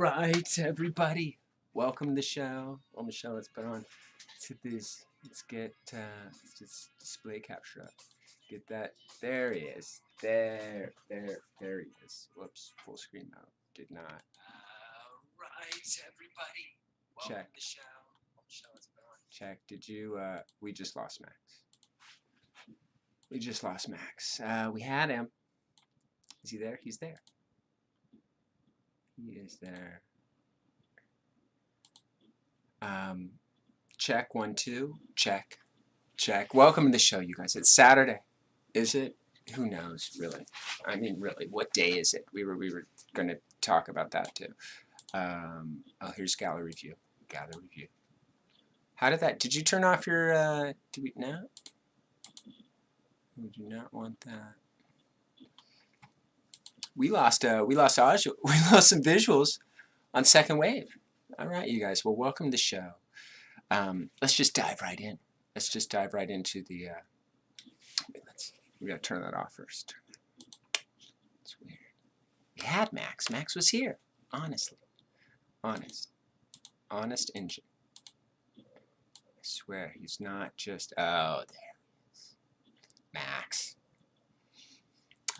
right, everybody. Welcome to the show. On the show, let's put on. Let's hit these. Let's get. Let's just display capture up. Get that. There he is. There he is. Whoops. Full screen mode. Did not. Right, everybody. Welcome Check. To the show. On the show, let's put on. Check. Did you? We just lost Max. We just lost Max. We had him. Is he there? He's there. He is there. Check 1 2. Check. Welcome to the show, you guys. It's Saturday. Is it? Who knows, really? I mean, really, what day is it? We were going to talk about that too. Oh, here's gallery view. How did that? Did you turn off your? Do we now? We do not want that. We lost audio. We lost some visuals on second wave. All right, you guys. Well, welcome to the show. Let's just dive right in. Let's just dive right into the. We gotta turn that off first. It's weird. We had Max. Max was here. Honestly, honest engine. I swear, he's not just. Oh, there he is. Max.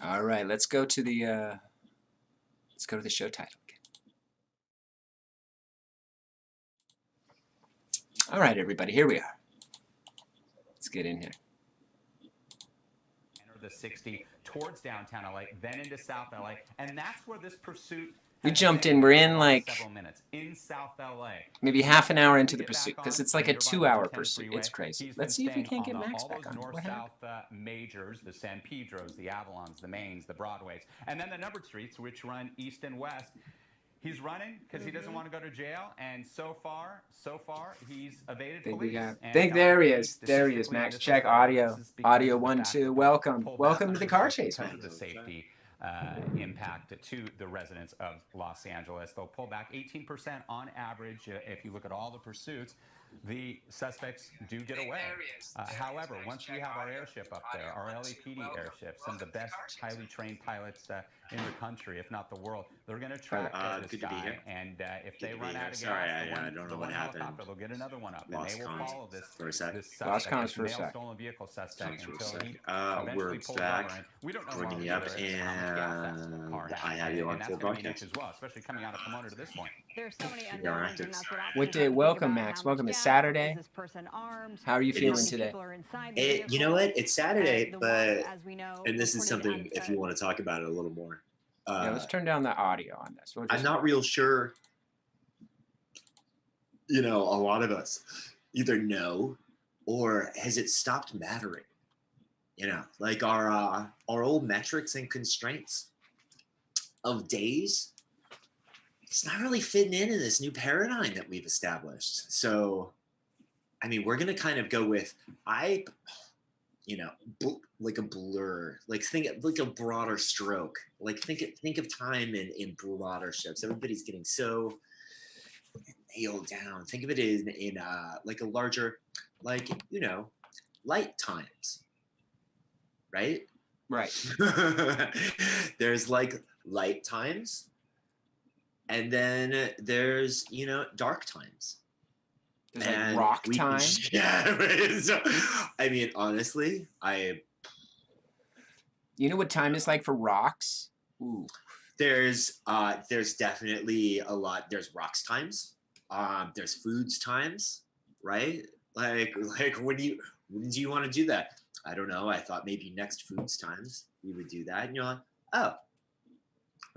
All right, let's go to the show title again. All right, everybody, here we are. Let's get in here. Enter the 60 towards downtown LA, then into South LA, and that's where this pursuit. We jumped in. We're in like several minutes in South LA. Maybe half an hour into the pursuit because it's like a 2-hour pursuit. It's crazy. Let's see if we can't get Max back on. North-south majors, the San Pedros, the Avalons, the Mains, the Broadways, and then the numbered streets which run east and west. He's running because he doesn't want to go to jail, and so far, he's evaded police. There he is. There he is, Max. Check audio. Audio 1 2. Welcome to the car chase. The safety impact to the residents of Los Angeles. They'll pull back 18% on average if you look at all the pursuits. The suspects do get away. However, once we have our airship up there, our LAPD airship, some of the best highly trained pilots in the country, if not the world, they're going to track this guy. And if they run out of gas, I don't know what happened. They'll get another one up, and they will follow this Lost comms for a male sec. stolen vehicle suspect until he we're eventually pulls back. over. And we don't know Bringing how you up, much gas and car I have you on to the broadcast as well, especially coming out of Pomona to this point. There's so many unknowns, and that's What day? Welcome, Max. Welcome. It's Saturday. How are you feeling today? You know what? It's Saturday, but and this is something if you want to talk about it a little more. Yeah, let's turn down the audio on this. I'm not real sure. You know, a lot of us either know or has it stopped mattering? You know, like our old metrics and constraints of days. It's not really fitting in this new paradigm that we've established. So, I mean, we're going to kind of go with, like a blur, like think like a broader stroke, like think of time in broader strokes. Everybody's getting so nailed down. Think of it in like a larger, like, light times, right? Right. There's like light times. And then there's, dark times. There's like rock time. Yeah. So, I mean, honestly, You know what time is like for rocks? Ooh. There's definitely a lot. There's rocks times. There's foods times, right? Like when do you want to do that? I don't know. I thought maybe next foods times we would do that. And you're like, oh,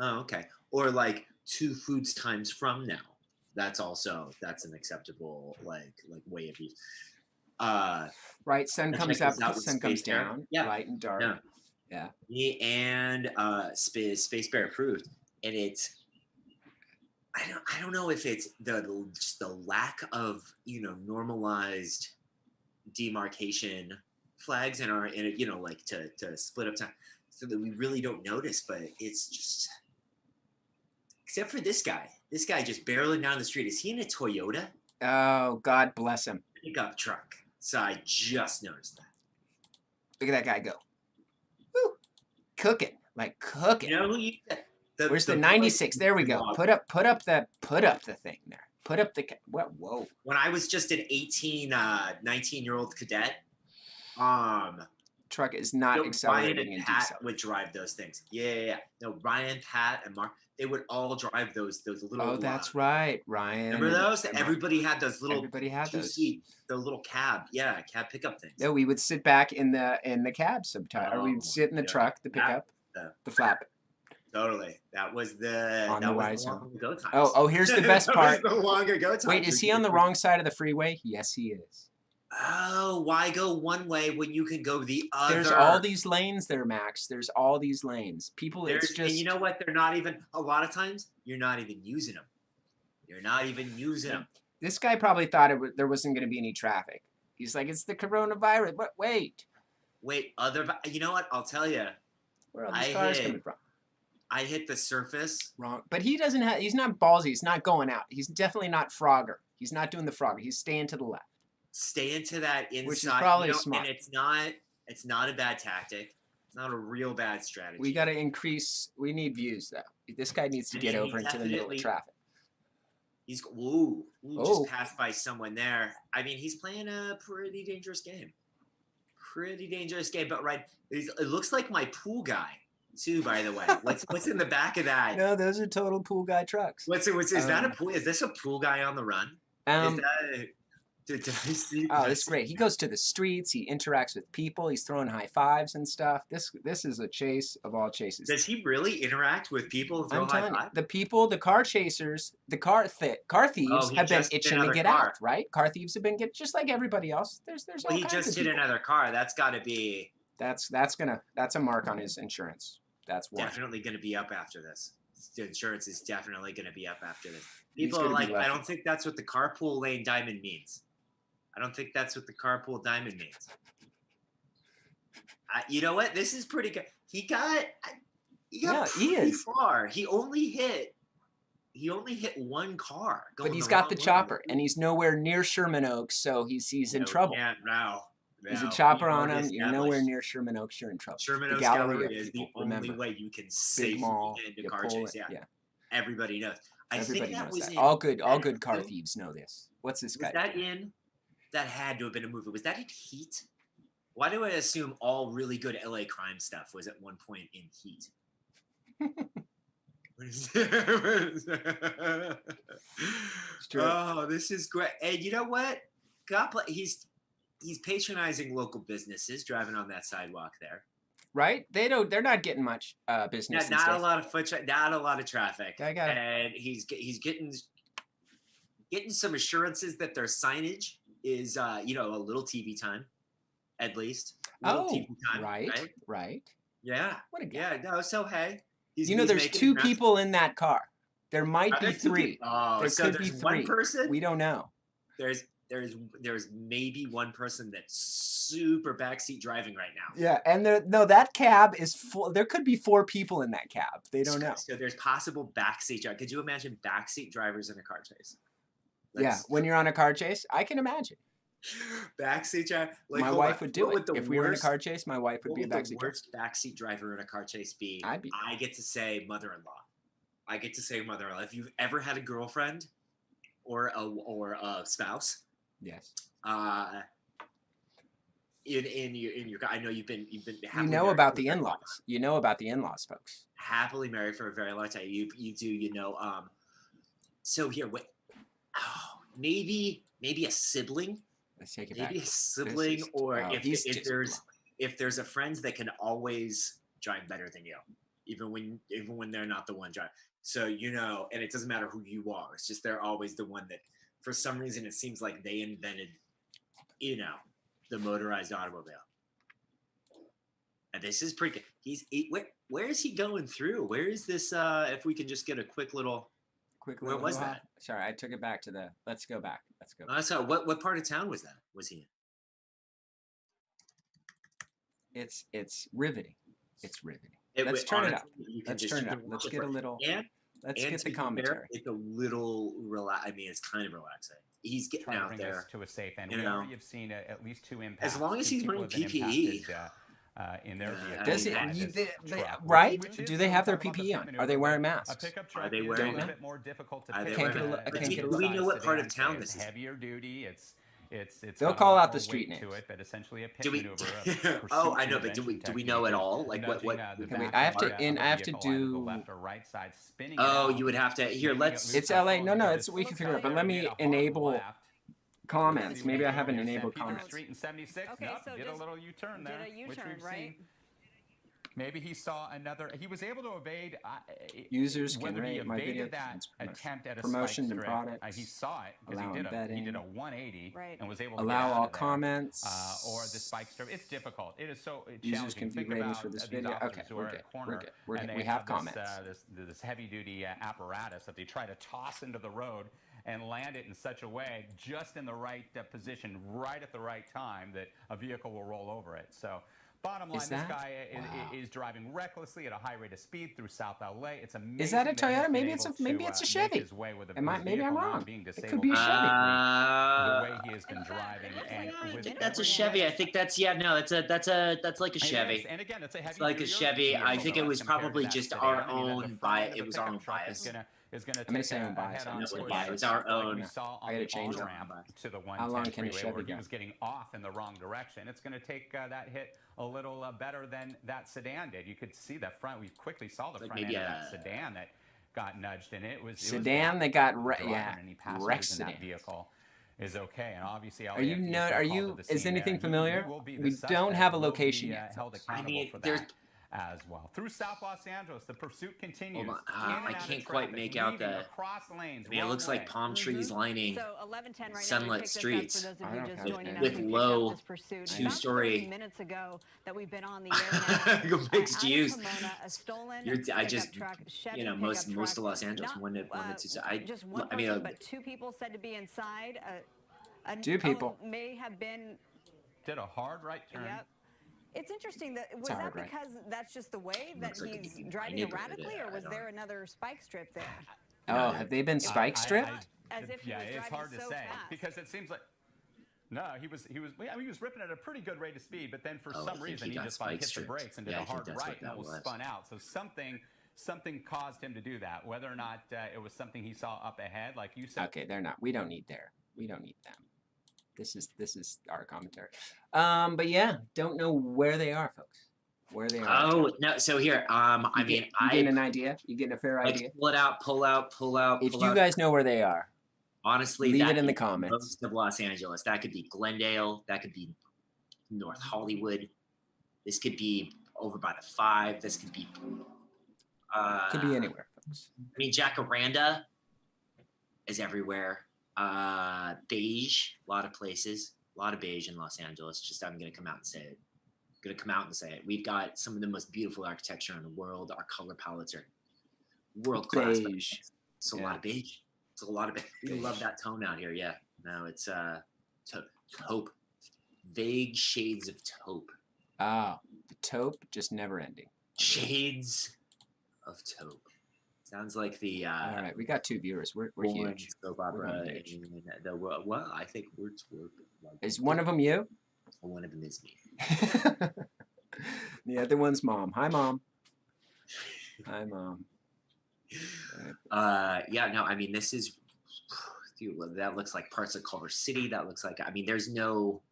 okay. Or like 2 foods times from now. That's an acceptable like way of use. Right, sun comes up, sun comes down. Yeah. Light and dark. Yeah. And Space Bear approved, and it's I don't know if it's just the lack of normalized demarcation flags in our like to split up time so that we really don't notice, but it's just. Except for this guy. This guy just barreling down the street. Is he in a Toyota? Oh, God bless him. Pickup truck. So I just noticed that. Look at that guy go. Woo! Cooking. Like cooking. You know who you said? Where's the boy 96? There we go. log. Put up the thing there. Put up the what? Whoa. When I was just an 18, 19-year-old cadet, Truck is not Ryan accelerating and and Pat decelerating. would drive those things. Yeah. No, Ryan, Pat, and Mark, they would all drive those little. Oh, that's right, Ryan. Remember those? and Everybody had those little. Everybody had those. The little cab pickup things. No, we would sit back in the cab sometimes, or we would sit in the yeah. truck, the pickup, the flap. Totally. That was the On that the was ride the zone. long ago times. Oh, here's the best part. That was the long ago times. Wait, is he on the wrong side of the freeway? Yes, he is. Oh, why go one way when you can go the other? There's all these lanes there, Max. There's all these lanes. People, it's and just. you know what? They're not even. A lot of times, you're not even using them. You're not even using them. This guy probably thought there wasn't going to be any traffic. He's like, it's the coronavirus. But wait. You know what? I'll tell you. Where are all these cars coming from? I hit the surface. Wrong. But he doesn't have. He's not ballsy. He's not going out. He's definitely not Frogger. He's not doing the Frogger. He's staying to the left. Stay into that inside. Which is probably smart. And it's not a bad tactic. It's not a real bad strategy. We got to increase. We need views though. This guy needs to get over into the middle of traffic. He's just passed by someone there. I mean, he's playing a pretty dangerous game. But right, it looks like my pool guy too. By the way, what's in the back of that? No, those are total pool guy trucks. Is that a pool? Is this a pool guy on the run? Is that? Did I see? Oh, it's great. He goes to the streets. He interacts with people. He's throwing high fives and stuff. This is a chase of all chases. Does he really interact with people and throw I'm high telling you, fives? the people, the car chasers, the car thieves have been itching to get out, right? Car thieves have been just like everybody else. There's all Well, he kinds just of hit people. another car. That's got to be That's a mark on his insurance. That's one. definitely going to be up after this. The insurance is definitely going to be up after this. He's People are gonna be like, lucky. I don't think that's what the carpool lane diamond means. I don't think that's what the carpool diamond means. You know what? This is pretty good. He got pretty far. He only hit one car. But he's got the chopper, and he's nowhere near Sherman Oaks, so he's in trouble. Yeah, no. There's a chopper on him. You're nowhere near Sherman Oaks. You're in trouble. Sherman the Oaks gallery is the people, only remember. way you can Big safely mall. get into You car pull chase. it, Yeah. Everybody knows. Everybody I think that knows was that. in, All good car thieves know this. What's this guy? That had to have been a movie. Was that in Heat? Why do I assume all really good LA crime stuff was at one point in Heat? Oh, this is great. And you know what? He's patronizing local businesses driving on that sidewalk there. Right? They're not getting much business. Not a lot of not a lot of traffic. And he's getting some assurances that their signage is a little TV time, at least. TV time, right. Yeah. What a guy. Yeah. No. So hey, there's two people in that car. There might be three. There could be three. One person. We don't know. There's maybe one person that's super backseat driving right now. Yeah, and that cab is full. There could be 4 people in that cab. They don't know. So there's possible backseat drive. Could you imagine backseat drivers in a car chase? When you're on a car chase, I can imagine. Backseat driver. My wife would do it. If we were in a car chase, my wife would be a backseat driver. Worst backseat driver in a car chase be? I get to say mother-in-law. If you've ever had a girlfriend or a spouse. Yes. In your I know you've been you know about the in-laws. You know about the in-laws, folks. Happily married for a very long time. You do so here maybe a sibling. Let's take it maybe back. A sibling or if there's a friend that can always drive better than you, even when they're not the one driving. So and it doesn't matter who you are. It's just they're always the one that for some reason it seems like they invented the motorized automobile. And this is pretty good. Where is he going through? Where is this if we can just get a quick little where was that? Sorry, I took it back to the let's go back. So what part of town was that? Was he in? It's riveting. It's riveting. Let's turn it up. Let's turn it up. Let's get a little let's get the commentary. It's a little I mean, it's kind of relaxing. He's getting out there to a safe end. We already have seen at least 2 impacts. As long as he's wearing PPE. in their vehicle. Does it? Drive You, this truck, right? which is Do they have their talk about the PPE front on? Are they maneuver, wearing but masks? A pickup Are truck they is wearing a little masks? bit more difficult to Are they pick. Can't wearing get a, I masks? can't get a Do we look. know what part of Sedan town is this is? heavier duty. It's They'll got a call lot out the more street weight to names. it, but essentially a pit Do we? maneuver. A Oh, pursuit I know, but intervention do we technique know at is all? Like what? nudging, the Can we, back I have of to the in. I have to vehicle either the do. left or right side, spinning it Oh, out, you would have to. Here, making let's. it It's loose LA. control No, no. because It's we can looks figure it out. But like- let Being me a hard enable left. comments. See, Maybe I we haven't just enabled People comments. Street in 76. Okay, Nope, so did a just little U-turn there, Did a which U-turn, we've right? seen. Maybe he saw another. He was able to evade. Users can whether he rate my video evaded that contains promotion. attempt at a Promotion spike to strip. products. He saw it because Allow he did a embedding. 180 Right. and was able to Allow get out all of there. comments. Or the spike strip. It's difficult. It is so Users challenging. can view Think ratings about for this these video. officers Okay, who we're are good. at a corner We're good. We're and good. they We have this, comments. this heavy-duty apparatus that they try to toss into the road and land it in such a way, just in the right position, right at the right time, that a vehicle will roll over it. So, bottom line, Is this that? guy Wow. is driving recklessly at a high rate of speed through South LA. It's amazing. Is that a that he's Toyota? been Maybe it's able a maybe to, it's a make Chevy. his way with Maybe I'm vehicle not wrong. being It could disabled be a by Chevy. the way he has been In fact, driving. it looks And like- I with think it that's a every Chevy. I minute- think that's that's like a it Chevy. is. And again, it's a heavy It's like a duty Chevy. I vehicle, think it though, was compared to probably that just sedan. our I mean, the own front bias. end of It a was our pickup own truck bias. is gonna I'm gonna take say a own bias. head-on I'm just push biased. It's our like own. we saw I on gotta the change that. on-ramp to the How long 110 can a freeway Chevy where he go? was getting off in the wrong direction. It's going to take that hit a little better than that sedan did. You could see the front. We quickly saw the Like front end maybe of that sedan that got nudged, and it was Sedan that got any passengers Rex in that sedan. vehicle is okay. And obviously, Are you LAFD are called you? to the Is scene anything there. familiar? He will be the We don't suspect, have a will be, location yet. held folks. accountable mean, for there's- that as well. Through South Los Angeles, the pursuit continues. Hold on. In and I out of can't quite traffic, make out weaving the- across lanes. I mean, it wrong looks way. like palm trees lining. So 11:10 right now. sunlit We picked this up streets. for those I of you don't just have joining it. us. With We picked low up this pursuit two-story- about 30 minutes ago that we've been on the air now. Mixed Out of use. Pomona, a stolen I pickup just, truck, Chevy most pickup of truck. Los Angeles Not, wanted to. just one I mean, person, but two people said to be inside. Two people. May have been. Did a hard right turn. Yep. It's interesting that was a that hard right. because that's just the way that Looks like it he's could be my driving neighborhood, erratically, or I was don't there know. another spike strip there? Oh, have they been spike stripped? As if he yeah, was it's driving hard to so say fast. because it seems like no, he was ripping at a pretty good rate of speed, but then for Oh, I some think reason he he got just like spike hit the stripped. brakes and did Yeah, I a think hard that's what right and that was was. spun out. So something caused him to do that. Whether or not it was something he saw up ahead, like you said. Okay, they're not. We don't need them. This is our commentary. But yeah, don't know where they are, folks. Where they are. Oh no! So here, I You mean, you getting an idea? You getting a fair idea? like pull it out, pull out. If pull you out. guys know where they are, Honestly, leave that it in the could be comments. Most of Los Angeles. That could be Glendale. That could be North Hollywood. This could be over by the 5. This could be. Could be anywhere, folks. I mean, Jacaranda is everywhere. Beige, a lot of places. A lot of beige in Los Angeles. Just I'm gonna come out and say it. We've got some of the most beautiful architecture in the world. Our color palettes are world class. Beige. It's a Yeah. lot of beige. It's a lot of beige. We love Beige. that tone out here. Yeah. No, it's taupe. Vague shades of taupe. Ah, the taupe just never ending. Shades of taupe. Sounds like the All right, we got 2 viewers. We're one huge. soap We're opera on page. in the world. Well, I think we're Is one of them you? one of them is me. The other one's mom. Hi, mom. Hi, mom. Yeah, no, I mean, this is, dude, that looks like parts of Culver City. That looks like, I mean, there's no,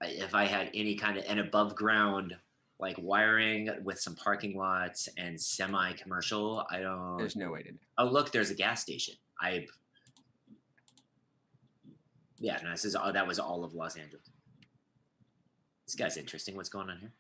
if I had any kind of an above ground, like wiring with some parking lots and semi-commercial, I don't, There's no way to know. oh, look, there's a gas station. Yeah, no, that was all of Los Angeles. This guy's interesting. What's going on here?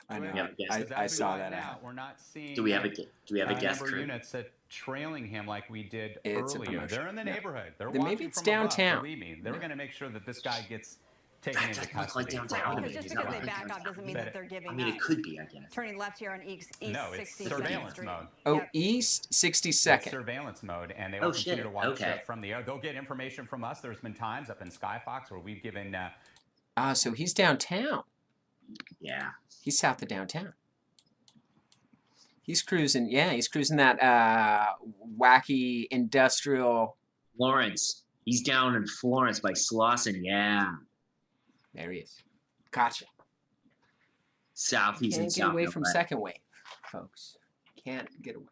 I know. Yeah, yes. I As we saw find that out, out. We're not seeing. Do we have a guest number crew? units trailing him like we did It's a earlier. promotion. They're in the Yeah. neighborhood. They're Then maybe watching it's from above, downtown. Believe me, they're going to make sure that this guy gets taken That into doesn't look like custody. downtown to Because me. just Is because that they right? back off doesn't mean that they're giving I mean, up. it could be, I guess. Turning left here on East No, it's 62nd surveillance Street. mode. Oh, Yep. East It's 62nd. surveillance mode, and they Oh, will continue shit. to watch Okay. from the air. They'll get information from us. There's been times up in Skyfox where we've given. Ah, so he's downtown. Yeah. He's south of downtown. He's cruising. Yeah, he's cruising that wacky industrial. Florence. He's down in Florence by Slauson. Yeah. There he is. Gotcha. Southeast Can't and get away South from Northwest. second wave, folks. Can't get away.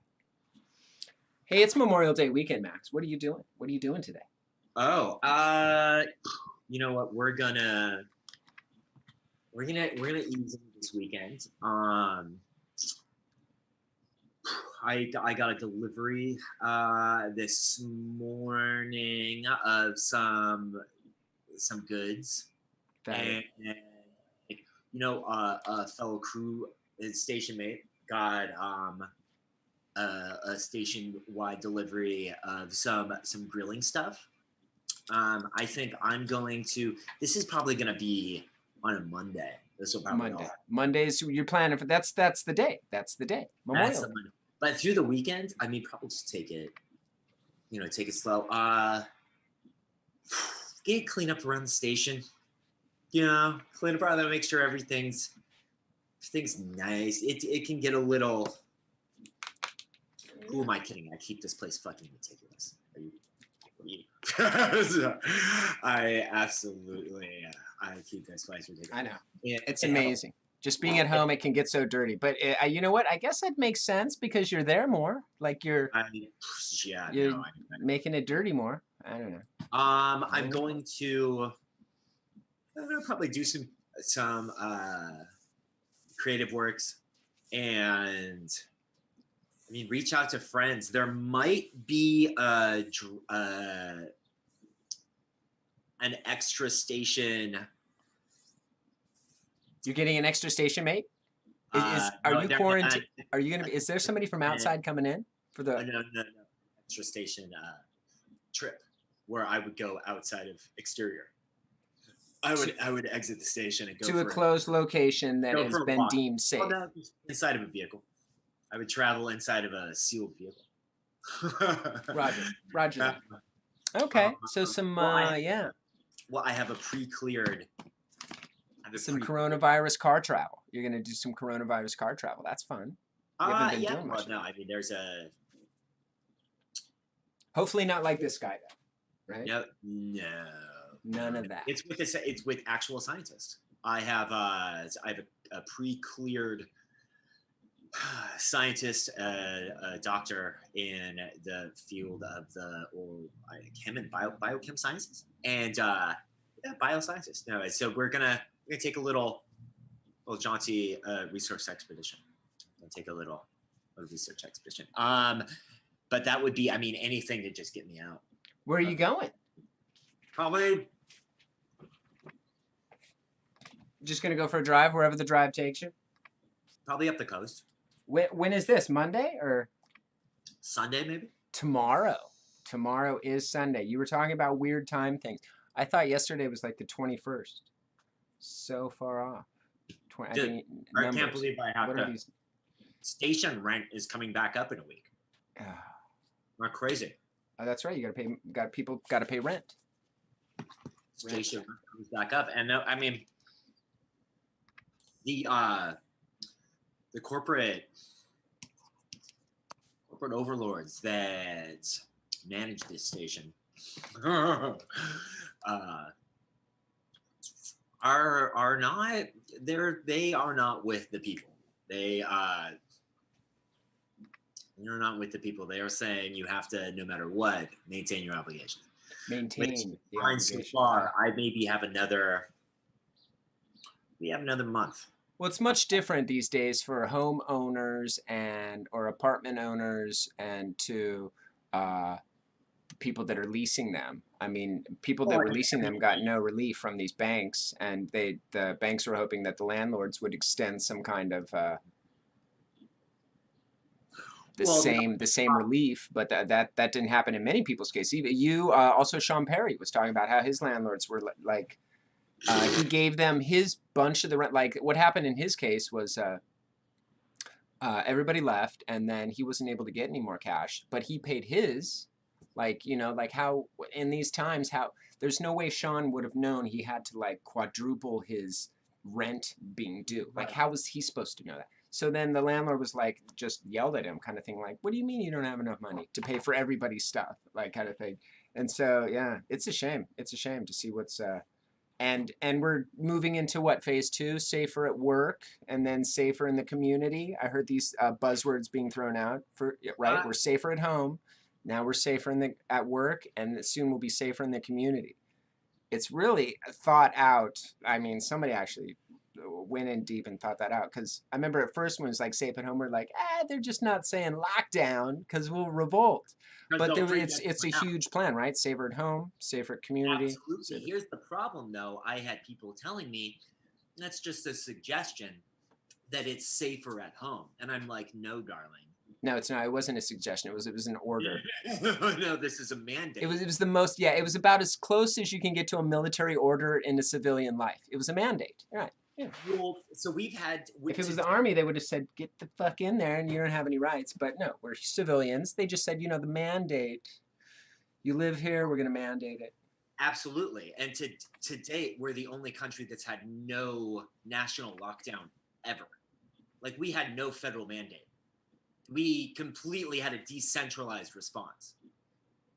Hey, it's Memorial Day weekend, Max. What are you doing? What are you doing today? Oh, you know what? We're gonna ease in this weekend. I got a delivery this morning of some goods, and a fellow crew, his station mate, got a station-wide delivery of some grilling stuff. I think I'm going to. This is probably going to be on a Monday. This will probably Monday. Mondays, you're planning for that's the day. That's the day. Memorial. That's the Monday. But through the weekend, I mean, probably just take it slow. Get clean up around the station. Clean up around there, make sure everything's nice. It can get a little. Who am I kidding? I keep this place fucking meticulous. Are you? I absolutely. I keep this place ridiculous. I know. It's amazing. Just being at home, it can get so dirty. But you know what? I guess it makes sense because you're there more. Like you're making it dirty more. I don't know. I'm going to. I'm gonna probably do some creative works, and I mean, reach out to friends. There might be an extra station. You're getting an extra station, mate? Are you quarantined? Are you gonna be? Is there somebody from outside coming in for the? No. Extra station trip where I would go outside of exterior. I would exit the station and go to a closed location that has been deemed safe. Well, no, inside of a vehicle. I would travel inside of a sealed vehicle. Roger. Okay, so some Well, I have a pre-cleared. Some coronavirus car travel. You're gonna do some coronavirus car travel. That's fun. No. I mean, there's a. Hopefully not like this guy, though. Right? No. None of that. It's with actual scientists. I have a pre-cleared scientist, a doctor in the field of chem and biochem sciences, and biosciences. No, so we're gonna take a little jaunty research expedition. We'll take a little research expedition. But that would be, I mean, anything to just get me out. Where are you going? Probably just gonna go for a drive wherever the drive takes you. Probably up the coast. When is this? Monday or Sunday, maybe? Tomorrow. Tomorrow is Sunday. You were talking about weird time things. I thought yesterday was like the 21st. So far off. I can't believe I have to. Station rent is coming back up in a week. Not crazy. Oh, that's right. You gotta pay. People gotta pay rent. Station rent comes back up, and I mean, the corporate overlords that manage this station are not they are not with the people. They're not with the people. They are saying you have to, no matter what, maintain your obligations. Maintain the obligation. So far, I maybe have another. We have another month. Well, it's much different these days for homeowners or apartment owners and to people that are leasing them. I mean, people that were leasing them got no relief from these banks, and the banks were hoping that the landlords would extend some kind of the same relief, but that didn't happen in many people's case. Even you, also Sean Perry was talking about how his landlords were like. He gave them his bunch of the rent. Like what happened in his case was everybody left, and then he wasn't able to get any more cash. But he paid his, like how in these times, how there's no way Sean would have known he had to like quadruple his rent being due. Like how was he supposed to know that? So then the landlord was like, just yelled at him, kind of thing, like, "What do you mean you don't have enough money to pay for everybody's stuff?" Like kind of thing. And so yeah, it's a shame. It's a shame to see what's and we're moving into what, phase 2, safer at work, and then safer in the community. I heard these buzzwords being thrown out for right. We're safer at home, now we're safer at work, and soon we'll be safer in the community. It's really thought out. I mean, somebody actually went in deep and thought that out, because I remember at first when it was like safe at home, we're like, they're just not saying lockdown because we'll revolt. But it's a huge plan, right? Safer at home, safer at community. Absolutely. Here's the problem, though. I had people telling me that's just a suggestion that it's safer at home, and I'm like, no, darling. No, it's not. It wasn't a suggestion. It was an order. No, this is a mandate. It was the most. Yeah, it was about as close as you can get to a military order in a civilian life. It was a mandate, right? Yeah. Well, so we've had. If it was the army, they would have said, "Get the fuck in there, and you don't have any rights." But no, we're civilians. They just said, the mandate. You live here, we're going to mandate it. Absolutely, and to date, we're the only country that's had no national lockdown ever. Like, we had no federal mandate. We completely had a decentralized response.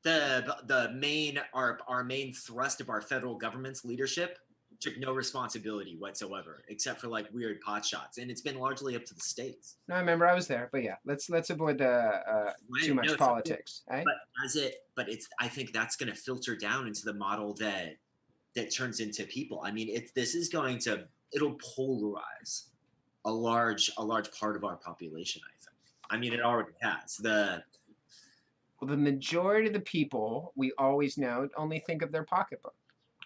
Our main thrust of our federal government's leadership took no responsibility whatsoever, except for like weird pot shots, and it's been largely up to the states. No, I remember I was there, but yeah, let's avoid the too much politics. Right? I think that's going to filter down into the model that turns into people. I mean, it'll polarize a large part of our population. I mean, it already has. The majority of the people, we always know, only think of their pocketbook.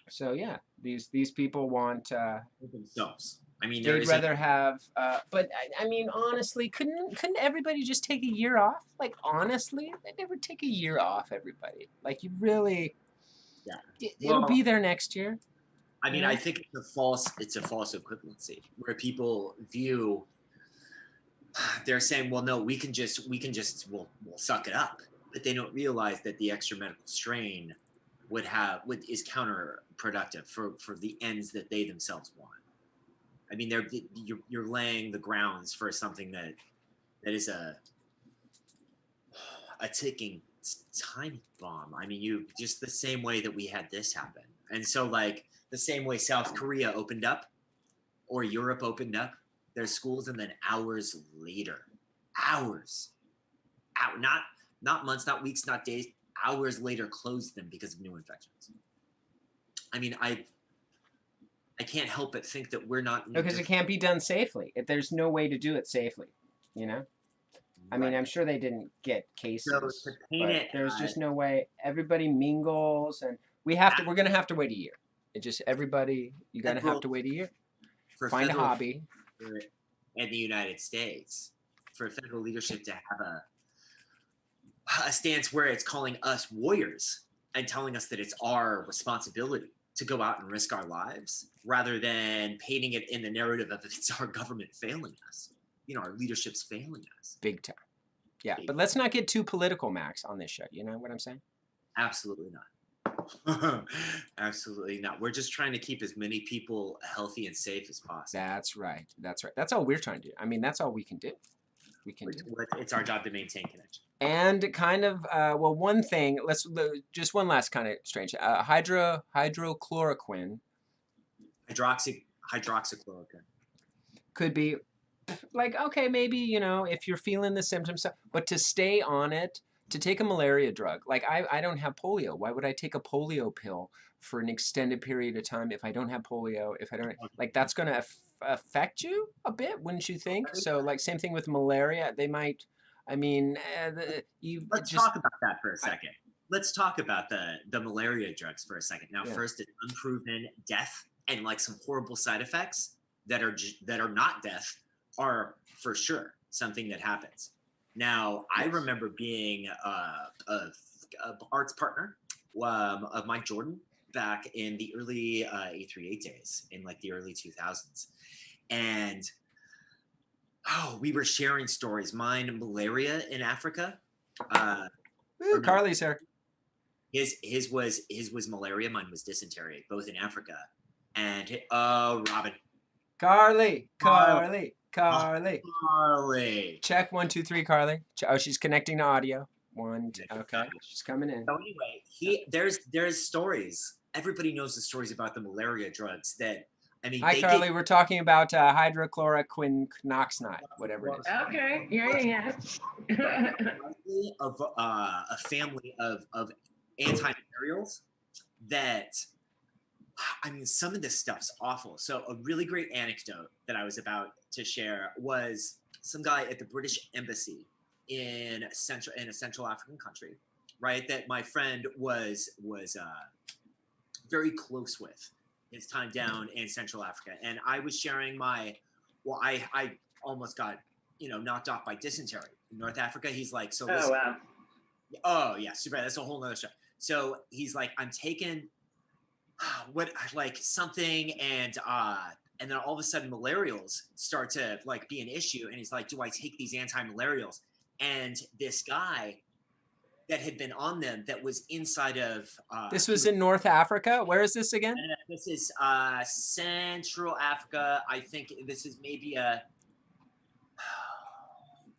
So yeah, these people want themselves. I mean, they'd rather have. But I mean, honestly, couldn't everybody just take a year off? Like, honestly, they never take a year off. Everybody, like, you really. Yeah. It'll be there next year. I mean, I think it's a false equivalency where people view. They're saying, well, no, we'll suck it up, but they don't realize that the extra medical strain is counterproductive for the ends that they themselves want. I mean, you're laying the grounds for something that is a ticking time bomb. I mean, just the same way that we had this happen, and so like the same way South Korea opened up, or Europe opened up their schools, and then hours later, not months, not weeks, not days, hours later closed them because of new infections. I mean, I can't help but think that we're not. No, because it can't be done safely. There's no way to do it safely, Right. I mean, I'm sure they didn't get cases, so but there's just no way. Everybody mingles, and we're going to have to wait a year. Everybody, you're going to have to wait a year. Find a hobby. In the United States, for federal leadership to have a stance where it's calling us warriors and telling us that it's our responsibility to go out and risk our lives, rather than painting it in the narrative of it's our government failing us. Our leadership's failing us. Big time. Yeah, but let's not get too political, Max, on this show. You know what I'm saying? Absolutely not. Absolutely not. We're just trying to keep as many people healthy and safe as possible. That's right. That's all we're trying to do. I mean, that's all we can do. It's our job to maintain connection. And kind of, one thing, just one last kind of strange, hydrochloroquine. Hydroxychloroquine. Could be, like, okay, maybe, if you're feeling the symptoms, but to stay on it, to take a malaria drug, like I don't have polio. Why would I take a polio pill for an extended period of time if I don't have polio? If I don't, like, that's going to affect you a bit, wouldn't you think? So, like, same thing with malaria. They might, I mean, let's talk about that for a second. Let's talk about the malaria drugs for a second. Now, first, it's unproven death and like some horrible side effects that are not death are for sure something that happens. Now, I remember being a arts partner of Mike Jordan back in the early A38 days, in like the early 2000s. And we were sharing stories. Mine, malaria in Africa. Carly's here. His was malaria. Mine was dysentery, both in Africa. And Robin. Carly. Check 1, 2, 3, Carly. Oh, she's connecting to audio. 1, 2. Okay, she's coming in. So anyway, there's stories everybody knows the stories about the malaria drugs that, I mean, Hi, they Carly. get We're talking about hydrochloroquinoxide, whatever it is. Okay. Yeah. likely of a family of anti-malarials that, I mean, some of this stuff's awful. So a really great anecdote that I was about to share was some guy at the British Embassy in a Central African country, right? That my friend was very close with his time down in Central Africa, and I was sharing I almost got knocked off by dysentery in North Africa. He's like, so listen, Wow. oh yeah, super. That's a whole nother story. So he's like, I'm taking something, and then all of a sudden malarials start to like be an issue, and he's like, do I take these anti-malarials? And this guy that had been on them that was inside of This was in North Africa. Where is this again? this is Central Africa. I think this is maybe I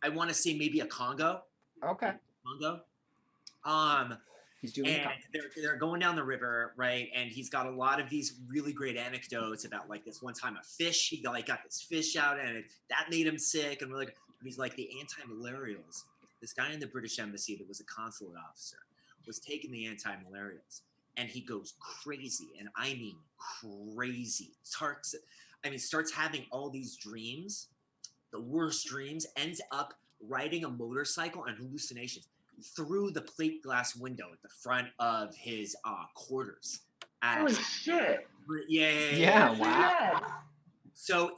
want to say maybe a Congo. Okay. Congo. He's doing and they're going down the river, right? And he's got a lot of these really great anecdotes about like this one time a fish. He got this fish out, and that made him sick. And he's like, the anti-malarials. This guy in the British Embassy that was a consulate officer was taking the anti-malarials, and he goes crazy, and I mean crazy. Starts having all these dreams, the worst dreams. Ends up riding a motorcycle and hallucinations through the plate glass window at the front of his quarters. Holy shit. Yeah, wow. So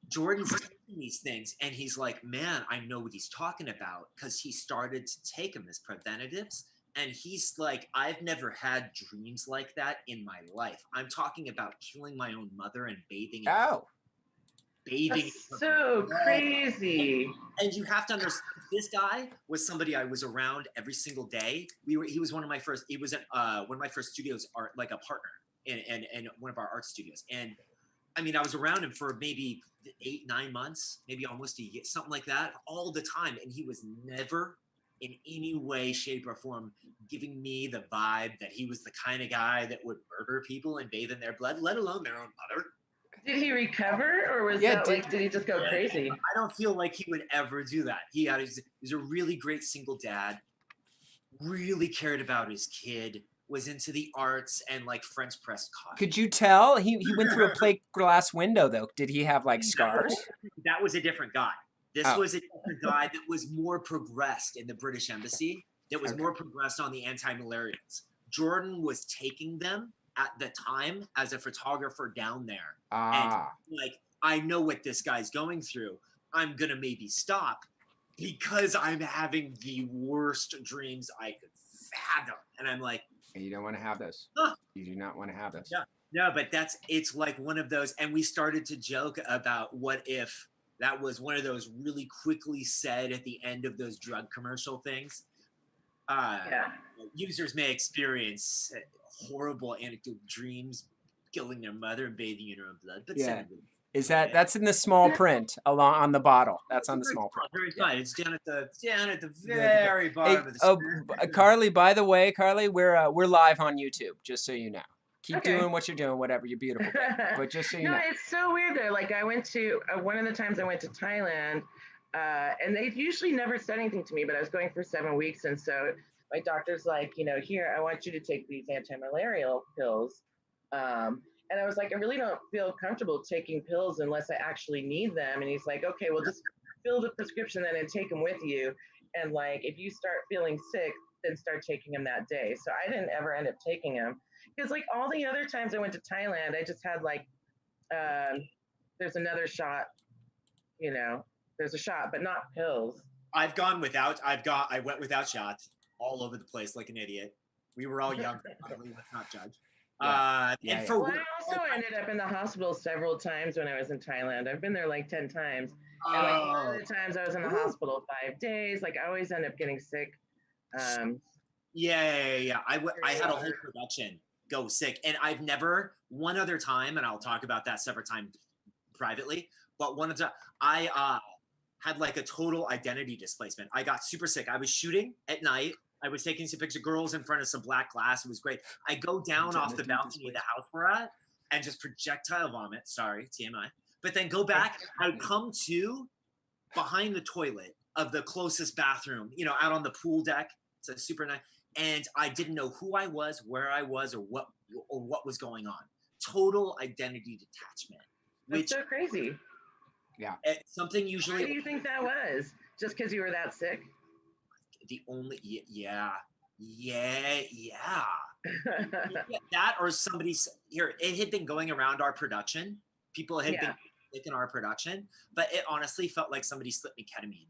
Jordan's taking these things, and he's like, man, I know what he's talking about, because he started to take them as preventatives. And he's like, I've never had dreams like that in my life. I'm talking about killing my own mother and bathing. That's so crazy. And you have to understand, this guy was somebody I was around every single day. He was one of my first. He was at one of my first studios, like a partner in one of our art studios. And I mean, I was around him for maybe 8-9 months, maybe almost a year, something like that, all the time. And he was never in any way, shape, or form giving me the vibe that he was the kind of guy that would murder people and bathe in their blood, let alone their own mother. Did he recover, or was did he just go crazy? I don't feel like he would ever do that. He's a really great single dad, really cared about his kid, was into the arts and like French press cotton. Could you tell? He went through a plate glass window, though. Did he have like scars? That was a different guy. This was a different guy that was more progressed in the British Embassy, that was more progressed on the anti-malarials. Jordan was taking them at the time as a photographer down there. And like, I know what this guy's going through. I'm going to maybe stop because I'm having the worst dreams I could fathom. And I'm like, you don't want to have this. You do not want to have this. Yeah. No, but it's like one of those. And we started to joke about what if that was one of those really quickly said at the end of those drug commercial things. Users may experience horrible anecdotal dreams, killing their mother and bathing in her own blood. But is that's in the small print along on the bottle? That's on the small print. Very fine. It's down at the very bottom of the screen. Carly, by the way, we're live on YouTube, just so you know. Keep doing what you're doing, whatever. You're beautiful. But just so you know. It's so weird though. Like I went to one of the times I went to Thailand, and they usually never said anything to me, but I was going for 7 weeks, and so my doctor's like, here, I want you to take these anti-malarial pills. And I was like, I really don't feel comfortable taking pills unless I actually need them. And he's like, okay, well, just fill the prescription then and take them with you. And like, if you start feeling sick, then start taking them that day. So I didn't ever end up taking them, because like all the other times I went to Thailand, I just had like, there's another shot, there's a shot, but not pills. I went without shots all over the place like an idiot. We were all young. Let's not judge. I also ended up in the hospital several times when I was in Thailand. I've been there like 10 times. And like one of the times I was in the hospital 5 days. Like I always end up getting sick. I had a whole production go sick, and I've never one other time, and I'll talk about that separate times privately. But one of the I had like a total identity displacement. I got super sick. I was shooting at night. I was taking some pictures of girls in front of some black glass. It was great. I go down trying off to the do this balcony of the way. house we're at and just projectile vomit. Sorry, TMI. But then go back. I would come to behind the toilet of the closest bathroom, out on the pool deck. It's a super nice. And I didn't know who I was, where I was, or what was going on. Total identity detachment, That's which so crazy. something Why usually do you think that was? Just because you were that sick? the only yeah. That or somebody's here. It had been going around our production. People had been sick in our production, but it honestly felt like somebody slipped me ketamine.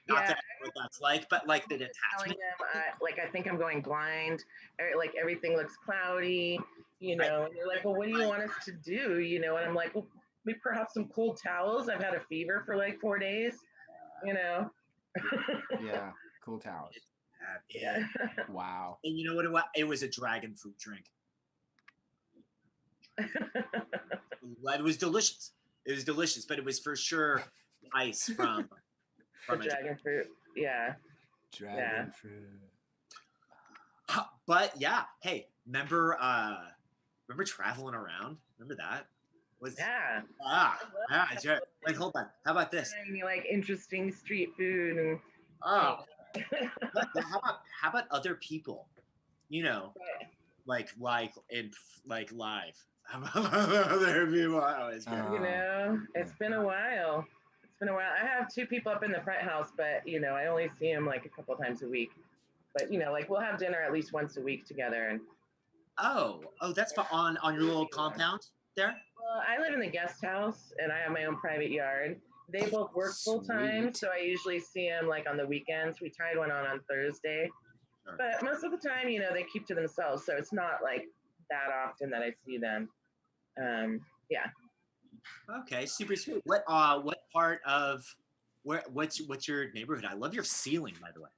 Not that I know what that's like, but like the Telling detachment. them, I think I'm going blind, or like everything looks cloudy, and they're like, well, what do you want us to do? And I'm like, well, maybe perhaps some cold towels. I've had a fever for like 4 days, Yeah, cool towels. Yeah. Wow. And you know what it was? It was a dragon fruit drink. It was delicious. It was delicious, but it was for sure ice from The dragon fruit. Yeah. Dragon fruit. But yeah, hey, remember traveling around? Remember that? Sure. Like, hold on. How about this? You like interesting street food and how about other people? Like in live. How about other people? it's been a while. I have 2 people up in the front house, but I only see them like a couple times a week. But like we'll have dinner at least once a week together. And that's on your little compound there. Well, I live in the guest house and I have my own private yard. They both work full time, so I usually see them like on the weekends. We tried one on Thursday, but most of the time, they keep to themselves, so it's not like that often that I see them. Yeah. Okay, super sweet. What part of what's your neighborhood? I love your ceiling, by the way.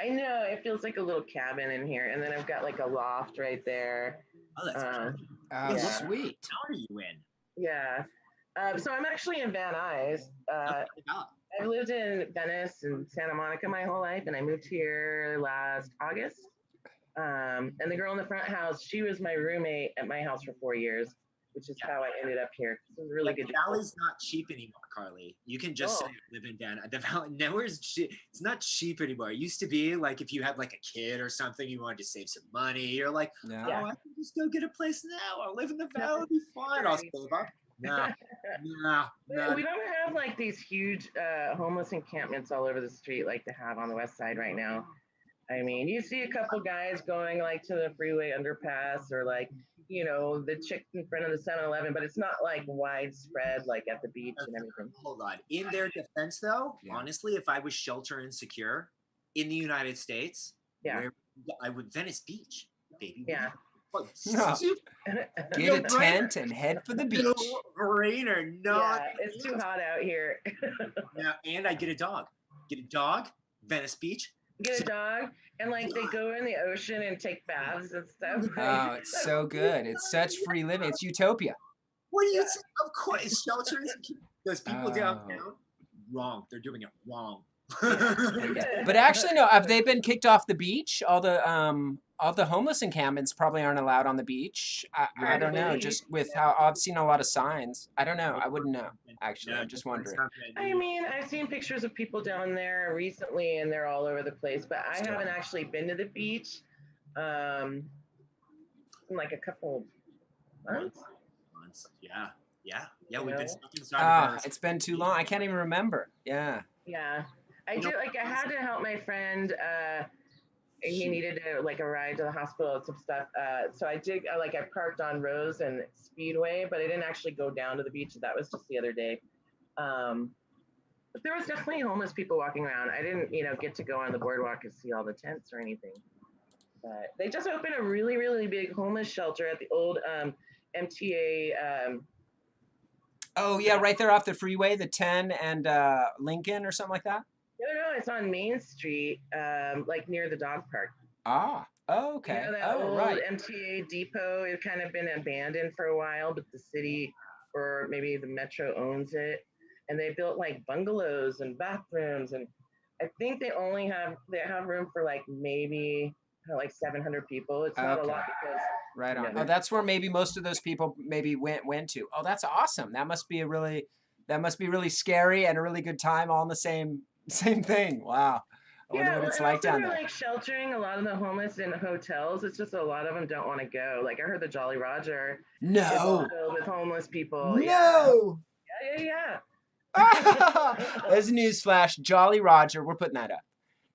I know, it feels like a little cabin in here, and then I've got like a loft right there. Oh, that's sweet. What town are you in? Yeah. So I'm actually in Van Nuys. I've lived in Venice and Santa Monica my whole life, and I moved here last August. And the girl in the front house, she was my roommate at my house for 4 years, which is how I ended up here. It was really good. The valley's not cheap anymore, Carly. You can just say live in Van. The valley nowhere's cheap. It's not cheap anymore. It used to be like if you had like a kid or something, you wanted to save some money. You're like, I can just go get a place now. I'll live in the valley. It'll be fine. I'll save up. No. We don't have like these huge homeless encampments all over the street like they have on the west side right now. I mean, you see a couple guys going like to the freeway underpass or like, the chick in front of the 7-Eleven, but it's not like widespread like at the beach and everything. Hold on. In their defense, though, honestly, if I was shelter insecure in the United States, I would Venice Beach, baby. Yeah. Get a tent and head for the beach. No brainer. No. It's too hot out here. And I get a dog. Venice Beach. Get a dog, and like they go in the ocean and take baths and stuff. Oh, it's so good. It's such free living. It's utopia. What do you say? Of course, shelter insecure. Those people downtown, wrong. They're doing it wrong. But actually, no. Have they been kicked off the beach? All the homeless encampments probably aren't allowed on the beach. I don't know. Just with how I've seen a lot of signs. I don't know. I wouldn't know. Actually, I'm just wondering. I mean, I've seen pictures of people down there recently, and they're all over the place. But I haven't actually been to the beach in like a couple months. Yeah. We've been stuck. It's been too long. I can't even remember. Yeah. I did. Like, I had to help my friend. He needed a ride to the hospital and some stuff. So I did. I parked on Rose and Speedway, but I didn't actually go down to the beach. That was just the other day. But there was definitely homeless people walking around. I didn't, get to go on the boardwalk and see all the tents or anything. But they just opened a really, really big homeless shelter at the old MTA. Oh yeah, right there off the freeway, the 10 and Lincoln or something like that. No, it's on Main Street, like near the dog park. Okay. That old MTA depot. It's kind of been abandoned for a while, but the city or maybe the metro owns it, and they built like bungalows and bathrooms, and I think they have room for like maybe like 700 people. It's not a Okay. lot because Right on. Yeah. Oh, that's where maybe most of those people maybe went to. Oh, that's awesome. That must be really scary and a really good time all in the same thing. Wow. I wonder yeah, what it's and like also down they're there. like sheltering a lot of the homeless in hotels. It's just a lot of them don't want to go. Like I heard the Jolly Roger is all No. filled with homeless people. No. Yeah. There's a newsflash. Jolly Roger. We're putting that up.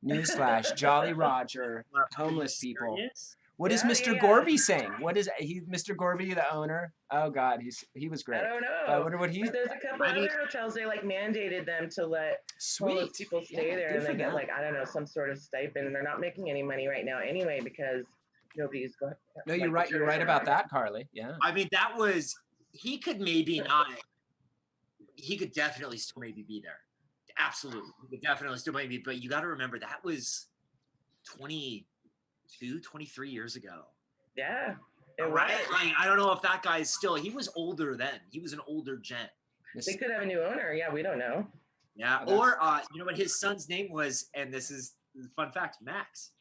Newsflash. Jolly Roger. Are Homeless you people. serious? What is Yeah, Mr. yeah. Gorby saying? What is he? Mr. Gorby, the owner? Oh God, he was great. I don't I know. wonder what he's. But there's a couple I mean- other hotels. They like mandated them to let homeless Sweet. people stay Yeah, there, good and for they get them. like I don't know some sort of stipend. And they're not making any money right now anyway because nobody's going. No, you're right. You're right about that, Carly. Yeah. I mean, that was he could maybe not. He could definitely still maybe be there. Absolutely, he could definitely still maybe. But you got to remember that was 22, 23 years ago. Yeah. It Right? was. Like, I don't know if that guy is still. He was older then. He was an older gent. They could have a new owner. Yeah, we don't know. Yeah. Oh, Or you know what his son's name was, and this is a fun fact, Max.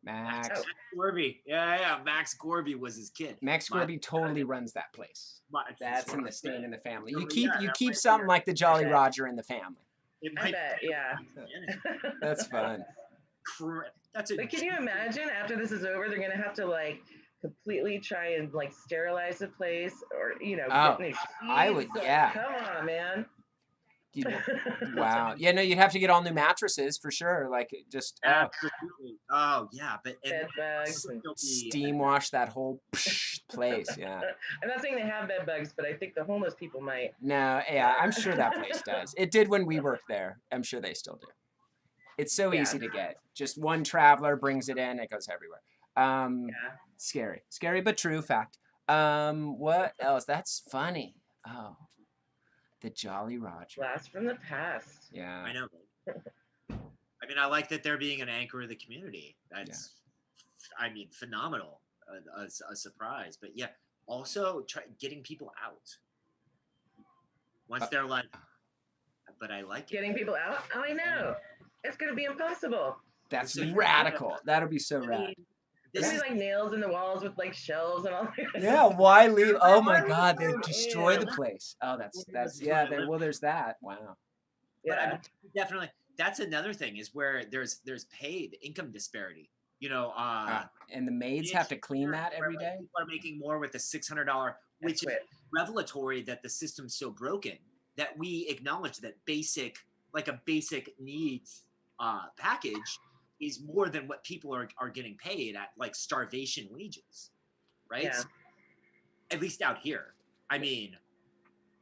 Max. Oh. Gorby. Yeah. Max Gorby was his kid. Max My- Gorby totally runs that place. That's in the state. staying in the family. So, You keep yeah, you that keep might be something it. like the Jolly Okay. Roger in the family. It I might bet. Yeah. That's fun. That's a But can you imagine after this is over, they're gonna have to like completely try and like sterilize the place, or Oh, get new I would- sheets. yeah. Come on, man. You- Wow. Yeah, no, you'd have to get all new mattresses for sure. Like just Absolutely. Oh yeah, but Bed bugs. And, steam wash that whole place. Yeah. I'm not saying they have bed bugs, but I think the homeless people might. No, yeah, I'm sure that place does. It did when we worked there. I'm sure they still do. It's so Yeah. easy to get. Just one traveler brings it in, it goes everywhere. Yeah. Scary but true fact. What else? That's funny. Oh, the Jolly Roger. Blast from the past. Yeah. I know. I mean, I like that they're being an anchor of the community. That's, I mean, phenomenal. A surprise, but yeah. Also, getting people out once they're like, but I like it. Getting people out. Oh, I know. It's gonna be impossible. That's So you- radical. That'll be so I rad. mean, There's this is like nails in the walls with like shelves and all. Yeah, why leave? Oh my Why God, leave they them destroy the in? place. Oh, that's Yeah. there's that. Wow. But I Yeah. mean, definitely, that's another thing is where there's paid income disparity. You know, And the maids have to clean that every where, like, day. People are making more with the $600, which is Quit. revelatory that the system's so broken that we acknowledge that a basic needs package is more than what people are getting paid at, like starvation wages, right? Yeah. So, at least out here. I mean,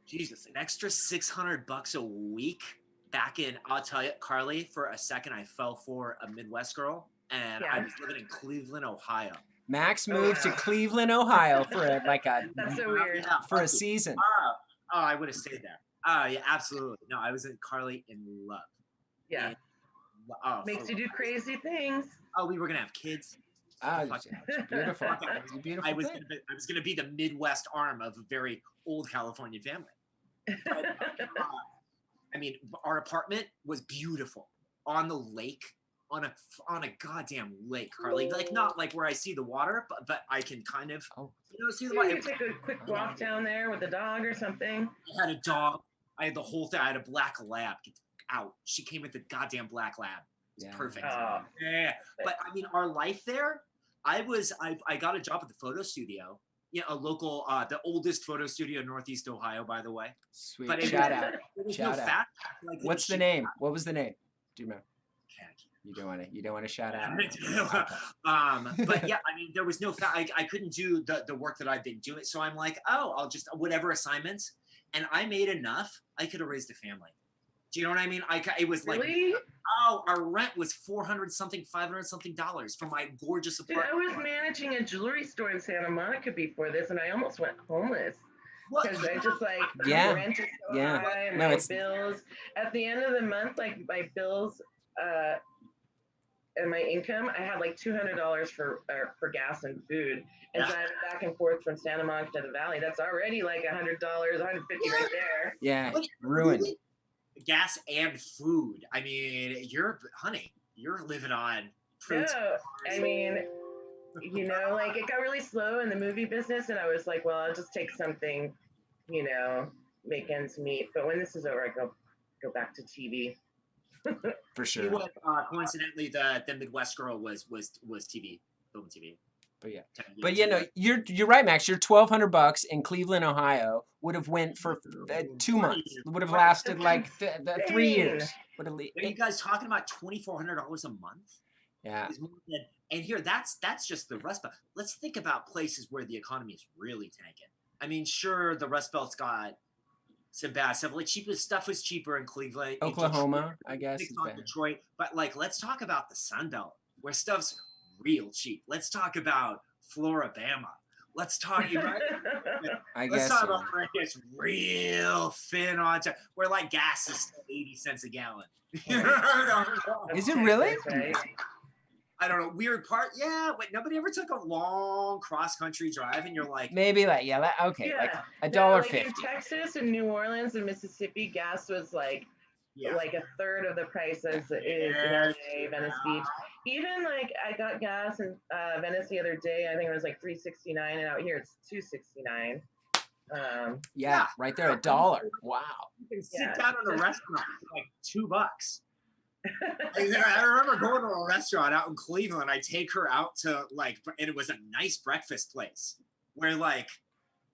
Jesus, an extra $600 a week back in. I'll tell you, Carly, for a second, I fell for a Midwest girl, and I Yeah. was living in Cleveland, Ohio. Max Oh, moved to yeah. Cleveland, Ohio for a That's so weird. Yeah, for a okay. season. Oh, I would have stayed there. Oh, yeah, absolutely. No, I was in Carly in love. Yeah. And- oh, Makes you do crazy things. Oh, we were gonna have kids. Oh, Fuck. it's beautiful. It's a beautiful I was thing. gonna be the Midwest arm of a very old California family. But, I mean, our apartment was beautiful on the lake, on a goddamn lake, Carly. Like not like where I see the water, but I can kind of see the You water. could take a quick walk down there with a dog or something. I had a dog. I had the whole thing. I had a black lab. Get out. She came with the goddamn black lab. It was Yeah. perfect. Oh. Yeah. But I mean, our life there, I got a job at the photo studio. Yeah, a local, the oldest photo studio in Northeast Ohio, by the way. Sweet. But it Shout was- out. There was Shout no out. fat. Like, What's the she- name? What was the name? Do you remember? Can't. You don't want to shout out. But yeah, I mean, there was no fat. I couldn't do the work that I've been doing. So I'm like, oh, I'll just whatever assignments. And I made enough. I could have raised a family. Do you know what I mean? It was like, Really? oh, our rent was $400 something, $500 something for my gorgeous Dude, apartment. I was managing a jewelry store in Santa Monica before this, and I almost went homeless What? because I just like Yeah. rent is so Yeah. high, No, my it's- bills. At the end of the month, like my bills and my income, I had like $200 for gas and food, and Yeah. driving back and forth from Santa Monica to the Valley. That's already like $100, $150 right there. Yeah. What? Ruined. gas and food. I mean, you're living on No, protein. I mean, like it got really slow in the movie business, and I was like, well, I'll just take something, make ends meet. But when this is over, I go back to TV. For She sure. was coincidentally the Midwest girl was TV, film TV. But yeah. 10 But years ago. you're right, Max. Your $1,200 in Cleveland, Ohio, would have went for 2 months. Would have lasted like 3 years. Would have. Are you guys talking about $2,400 a month? Yeah. Is more than, and here, that's just the Rust Belt. Let's think about places where the economy is really tanking. I mean, sure, the Rust Belt's got some bad stuff. Like cheapest stuff was cheaper in Cleveland, in Oklahoma, Detroit, I guess. big is on better. Detroit, but like, let's talk about the Sun Belt where stuff's real cheap. Let's talk about Floribama. Let's talk about. I Let's guess. talk So. about where it gets real thin on top, where like gas is still 80 cents a gallon. Is it really? Right. I don't know. Weird part. Yeah, but nobody ever took a long cross country drive, and you're like, Maybe like okay, Yeah. like No, $1.50. like in Texas and New Orleans and Mississippi, gas was like yeah, like a third of the price as it is in LA, Venice Beach. Even like I got gas in Venice the other day. I think it was like $3.69, and out here it's $2.69. Yeah, right there, $1. Wow. you can sit Yeah. down in a restaurant for like $2. I remember going to a restaurant out in Cleveland. I take her out to like, and it was a nice breakfast place where like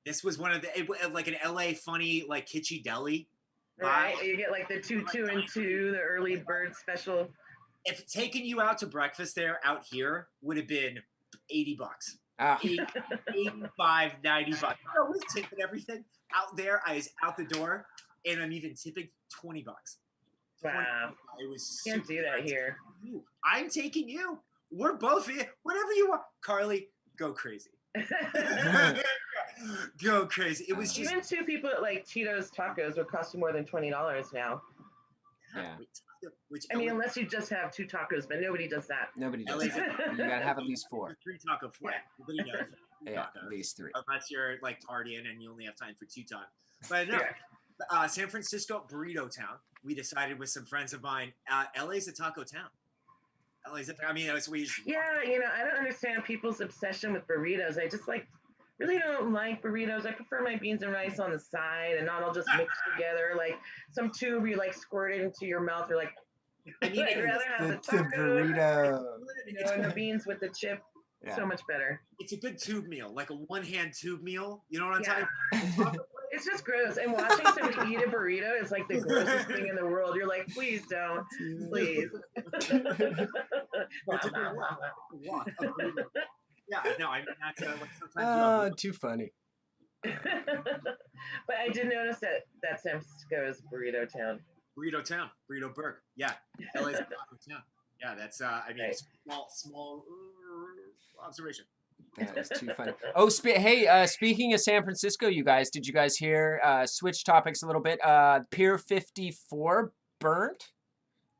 this was one of like an LA funny like kitschy deli. Right, you get like the 2, 2, and 2, the early bird special. If taking you out to breakfast there out here would have been $80. Ah, 85, $90. I was tipping everything out there. I was out the door, and I'm even tipping $20. Wow, It was can't do that here. I'm taking you. We're both here. Whatever you want, Carly. Go crazy. Go crazy. It was just. Even 2 people at like Cheetos Tacos would cost you more than $20 now. Yeah. Which I mean, unless you just have 2 tacos, but nobody does that. nobody does LA's that. You gotta have at least 4. 3 taco flight. Nobody knows. Yeah, Tacos. at least 3. Unless you're like partying and you only have time for 2 times. But no, Yeah. San Francisco, burrito town. We decided with some friends of mine, LA's a taco town. I mean, it's we. Yeah, I don't understand people's obsession with burritos. I just really don't like burritos. I prefer my beans and rice on the side and not all just mixed together. Like some tube you like squirt it into your mouth. You're like, I mean, I'd rather have the The taco, burrito. and the beans with the chip. Yeah. So much better. It's a good tube meal, like a one-hand tube meal. You know what I'm Yeah. talking about? It's just gross. And watching somebody eat a burrito is like the grossest thing in the world. You're like, please don't. Please. It's a good walk. A burrito. Yeah, no, I mean, that's like sometimes. Oh, too funny. But I did notice that San Francisco is burrito town. Burrito town, burrito burg. Yeah, LA's a taco town. Yeah, that's I mean, Right. small observation. That is too funny. Oh, hey, speaking of San Francisco, you guys, did you guys hear? Switch topics a little bit. Pier 54 burnt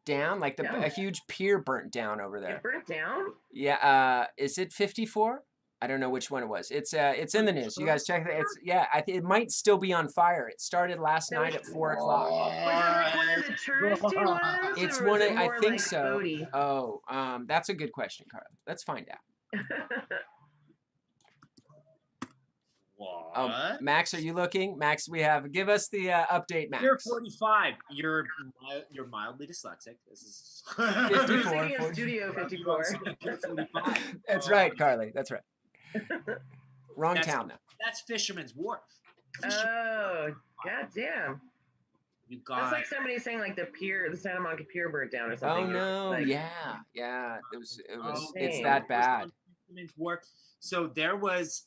down, like No. a huge pier burnt down over there. It burnt down? Yeah. Is it 54? I don't know which one it was. It's in the news. You guys check it. It might still be on fire. It started last night at 4 o'clock. Was it like one of the touristy ones? It's or was one it of- I more think like so. boaty? Oh, that's a good question, Carla. Let's find out. What? Max, are you looking? Max, give us the update, Max. You're 45. You're mildly dyslexic. This is 54. We're thinking of Studio 54. You're 45. That's right, Carly. That's right. Wrong That's- town now. That's Fisherman's Wharf. Oh, goddamn. You That's got like somebody saying like the Santa Monica Pier burnt down or Oh something. no! Like, Yeah. It was. It's dang. that bad. Fisherman's Wharf. So there was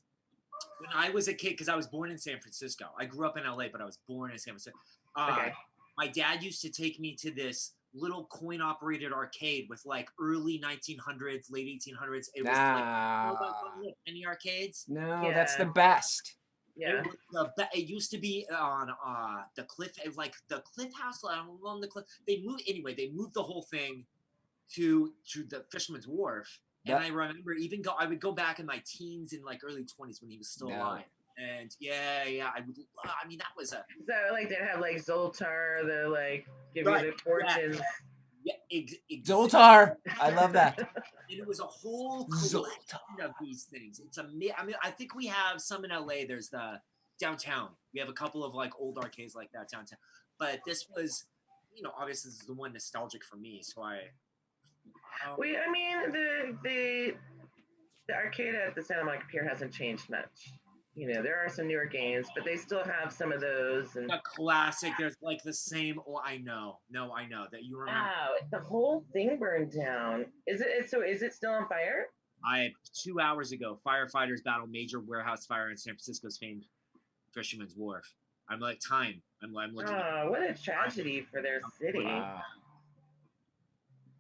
when I was a kid, because I was born in San Francisco. I grew up in LA, but I was born in San Francisco. Okay. My dad used to take me to this little coin-operated arcade with like early 1900s, late 1800s. It was like any arcades. No, that's the Yeah. best. Yeah. It used to be on the cliff, like the Cliff House along the cliff. They moved the whole thing to the Fisherman's Wharf. And That- I remember I would go back in my teens and like early 20s when he was still No. alive. And yeah, I would. I mean, that was a So like they have like Zoltar, the like give Right, you the fortunes. Zoltar. I love that. And it was a whole Zoltar. collection of these things. It's amazing. I mean, I think we have some in LA. There's the downtown. We have a couple of like old arcades like that downtown. But this was, obviously this is the one nostalgic for me. So I. I mean the arcade at the Santa Monica Pier hasn't changed much. There are some newer games, but they still have some of those. And a classic. There's like the same. Oh, I know. No, I know that you remember. wow, the whole thing burned down. Is it still on fire? 2 hours ago, firefighters battle major warehouse fire in San Francisco's famed Fisherman's Wharf. I'm like, time. I'm looking. Oh, what a tragedy for their city. Wow.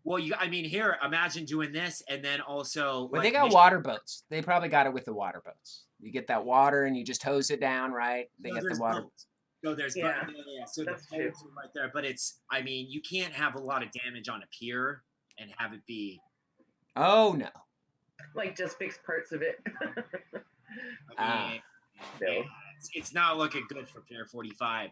Well, here, imagine doing this, and then also. Well, they got water boats. They probably got it with the water boats. You get that water and you just hose it down, right? They get the water. So there's Yeah. So That's the boats are right there, but you can't have a lot of damage on a pier and have it be. Oh no. Like just fix parts of it. I mean, No. it's not looking good for Pier 45.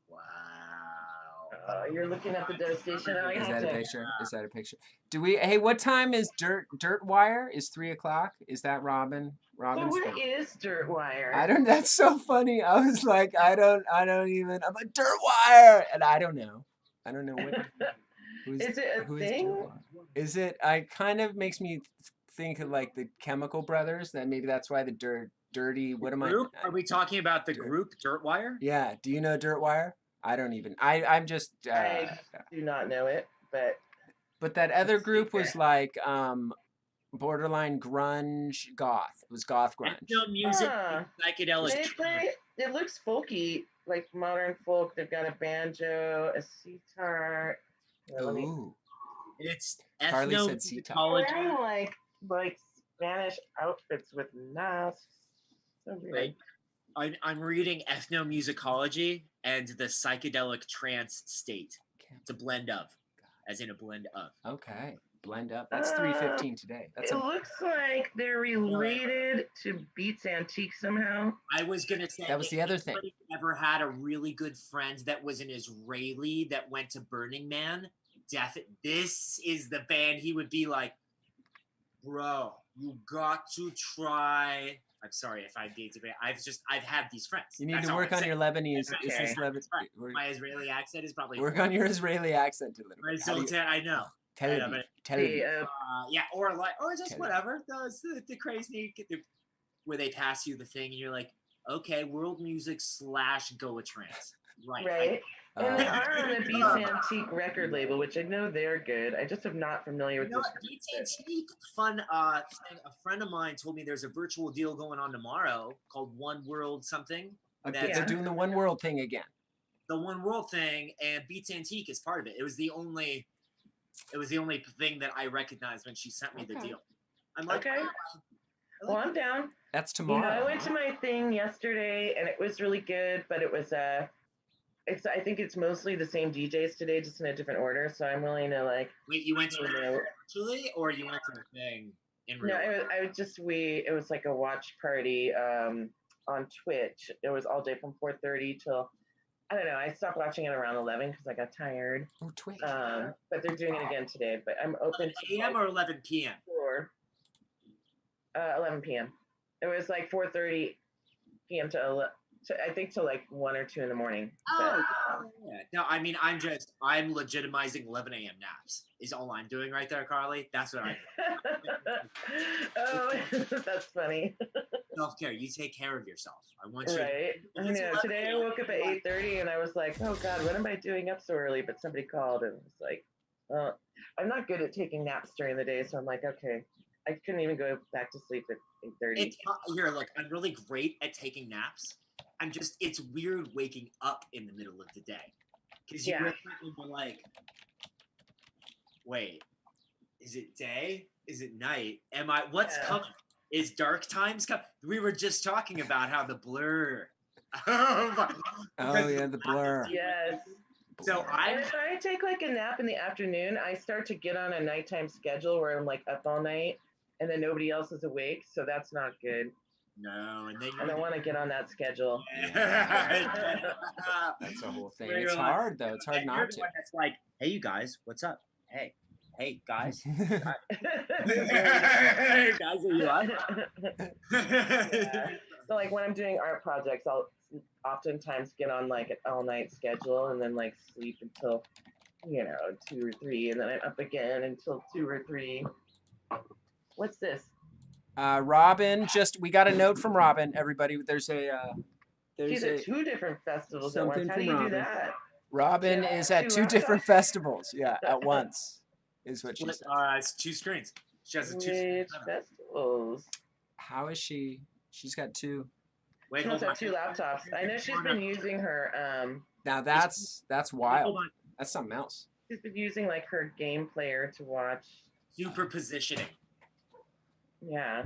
Wow. You're looking at the devastation. Is that a picture? Is that a picture? Hey, what time is Dirt Wire? Is 3:00? Is that Robin? So Robin's what phone. is Dirt Wire? I don't. That's so funny. I was like, I don't even. I'm a Dirt Wire, and I don't know. I don't know what. Is it a who thing? Dirt Wire? Is it? I kind of makes me think of like the Chemical Brothers. That maybe that's why the dirty. What am Group? I? Are we talking about the group Dirt Wire? Yeah. Do you know Dirt Wire? I don't even. I'm just. I do not know it, But that other Let's see group was here. like borderline grunge goth. It was goth grunge. No music, Ah. psychedelic. they play. It looks folky, like modern folk. They've got a banjo, a sitar. Let me- Ooh. It's Carly said sitar. ethnomusicology. wearing like Spanish outfits with masks. So weird. I'm reading ethnomusicology and the psychedelic trance state. It's a blend of, as in a blend of. Okay. Blend up. That's 3:15 today. That's It looks like they're related to Beats Antique somehow. I was gonna say That was the other thing. anybody ever had a really good friend that was an Israeli that went to Burning Man? This is the band he would be like, bro, you got to try. I'm sorry if I gave to be. I've had these friends. You need That's to all work I'm on saying. your Lebanese. Okay. Is this My Israeli accent is probably work on your Israeli accent a little My bit. How do you- Sultan, I know. Tel I know, Aviv. but- Tel Aviv. Yeah, or just Okay. whatever. The crazy where they pass you the thing and you're like, okay, world music / Goa trance. Right. And they Uh, are on the Beats Antique record label, which I know they're good. I just am not familiar with You know this. what, Beats Antique, fun thing. A friend of mine told me there's a virtual deal going on tomorrow called One World something. okay, Yeah. they're doing the one world thing again. The One World thing, and Beats Antique is part of it. It was the only thing that I recognized when she sent me the Okay. deal. I'm like, Okay. Well, I'm down. That's I tomorrow. went to my thing yesterday and it was really good, but it was I think it's mostly the same DJs today, just in a different order. So I'm willing to like. wait, you went to you it know, virtually, or you went to the thing in real No, life? it was like a watch party on Twitch. It was all day from 4:30 till I don't know. I stopped watching it around 11 because I got tired. Oh, Twitch. But they're doing it again today. But I'm open to AM or 11 p.m. 11 p.m. It was like 4:30 p.m. to I think till like 1 or 2 in the morning. Oh, yeah. No, I mean, I'm legitimizing 11 a.m. naps is all I'm doing right there, Carly. That's what Oh, that's funny. self-care. You take care of yourself. I want you. Right. I know. Today I woke up at 8:30 and I was like, oh God, what am I doing up so early? But somebody called and was like, I'm not good at taking naps during the day. So I'm like, okay. I couldn't even go back to sleep at 8:30. Here, look, I'm really great at taking naps. It's weird waking up in the middle of the day. Because you Yeah. wake up and you're like, wait, is it day? Is it night? What's Yeah. coming? Is dark times coming? We were just talking about how the blur. Oh yeah, the blur. Yes. So And if I take like a nap in the afternoon, I start to get on a nighttime schedule where I'm like up all night and then nobody else is awake. So that's not good. No, and then I don't want to get on that schedule. That's a whole thing. Where It's you're like- hard though. It's hard And you're not the to. one that's like, hey, you guys, what's up? Hey, guys. Guys, are you up? Yeah. So like when I'm doing art projects, I'll oftentimes get on like an all-night schedule and then like sleep until 2 or 3, and then I'm up again until 2 or 3. What's this? Robin, we got a note from Robin. Everybody, there's She's at 2 different festivals at something once. How from do you Robin. do that? Robin Yeah, is at 2 2 different laptops. festivals. Yeah, at once is what she said. It's 2 screens. She has a 2 Which screen. festivals? How is she? She's got 2. Wait, She hold must on. have 2 laptops. I know she's been using her Now that's Hold wild. on. That's something else. she's been using like her game player to watch. Super positioning. Yeah.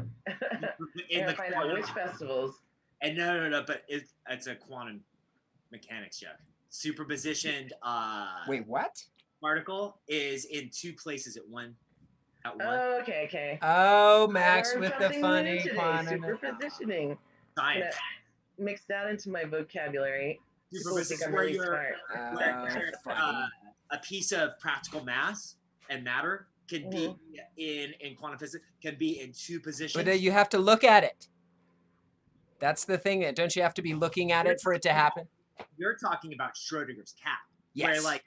In the find out which festivals. And no, but it's a quantum mechanics joke. Superpositioned Wait, what? particle is in 2 places at one. Oh, okay. Oh, I Max learned with the something new funny today, quantum. superpositioning. Science. Mix that into my vocabulary. People think Superposition I'm where really you're smart. where funny. a piece of practical mass and matter can be in quantum physics can be in 2 positions. But you have to look at it. That's the thing. Don't you have to be looking at it for it to happen? You're talking about Schrodinger's cat. Yes. Where like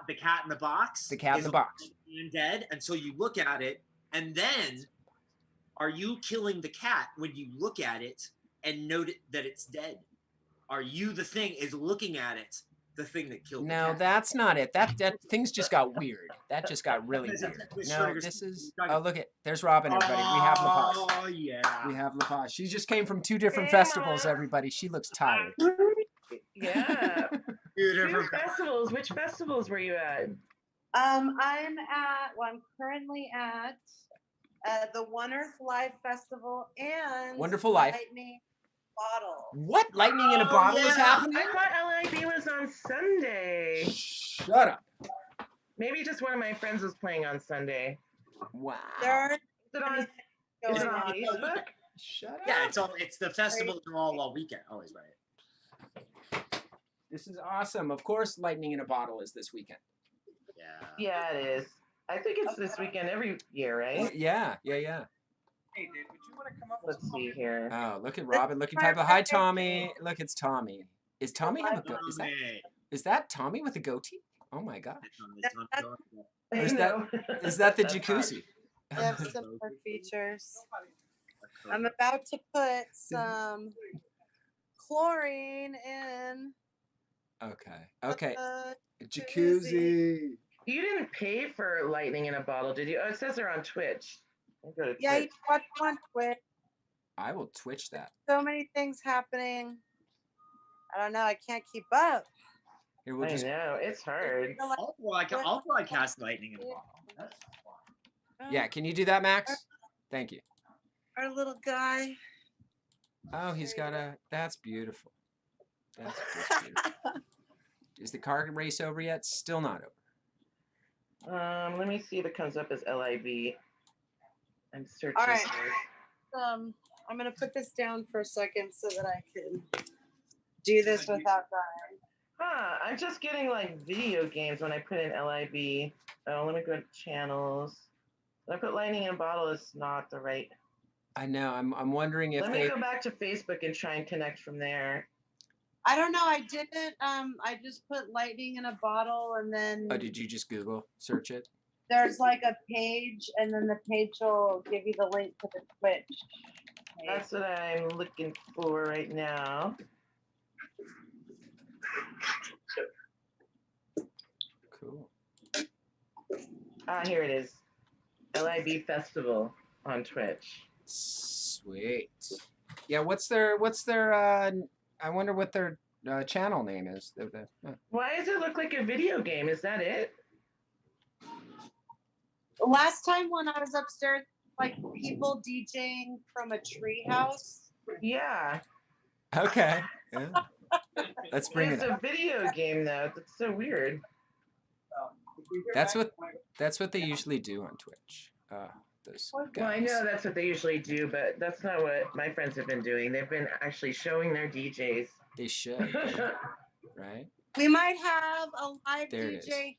the cat in the box. The cat in is the box. and dead until you look at it, and then are you killing the cat when you look at it and note that it's dead? Are you the thing is looking at it the thing that killed the No, cat? that's not it. That things just got weird. That just got really Because weird. it's No, Schrodinger's- this is. you're Oh, talking- look at. There's Robin. Everybody, we have La Paz. Oh yeah. We have La Paz. She just came from 2 different Hey, festivals. Mama. Everybody, she looks tired. Yeah. Two 2 different- festivals. Which festivals were you at? I'm currently at the One Earth Live Festival and Wonderful Life. Lightning Bottle. What? Lightning in a bottle is yeah. happening? I thought LIB was on Sunday. Shut up. Maybe just one of my friends was playing on Sunday. Wow. There are Is it on, going is it on on. Facebook? Shut up. Yeah, it's the festivals are all weekend, always right. This is awesome. Of course, Lightning in a Bottle is this weekend. Yeah. Yeah, it is. I think it's this weekend every year, right? Yeah. Hey, dude, would you want to come up with Let's see here. Oh, look at Robin looking type of hi Tommy. Look, it's Tommy. Is Tommy have a is that Tommy with a goatee? Oh my gosh. I Is know. Is that the That's jacuzzi? They have similar features. I'm about to put some chlorine in Okay. the Jacuzzi. You didn't pay for Lightning in a Bottle, did you? Oh, it says they're on Twitch. I'll go to Yeah, you Twitch. watch on Twitch. I will Twitch that. So many things happening. I don't know. I can't keep up. Here we'll I just know, it's hard. I'll broadcast Lightning in a Bottle. That's fun. Yeah, can you do that, Max? Thank you. Our little guy. Oh, he's got a that's beautiful. That's just beautiful. Is the car race over yet? Still not over. Let me see if it comes up as LIV. I'm searching All right. for I'm gonna put this down for a second so that I can do this without dying. I'm just getting like video games when I put in LIV. Oh, let me go to channels. When I put Lightning in a Bottle, it's not the right. I know. I'm wondering if Let they me go back to Facebook and try and connect from there. I don't know. I didn't. I just put lightning in a bottle, and then Oh, did you just Google search it? there's like a page, and then the page will give you the link to the Twitch. page. That's what I'm looking for right now. Cool. Here it is. LIB Festival on Twitch. Sweet. Yeah, what's their I wonder what their channel name is. Why does it look like a video game? Is that it? Last time when I was upstairs, like people DJing from a treehouse. Yeah. Okay. Yeah. Let's bring It's it up. a video game though. That's so weird. That's what they usually do on Twitch. those Well, guys. Well, I know that's what they usually do, but that's not what my friends have been doing. They've been actually showing their DJs. They should, right? we might have a live There it is. DJ.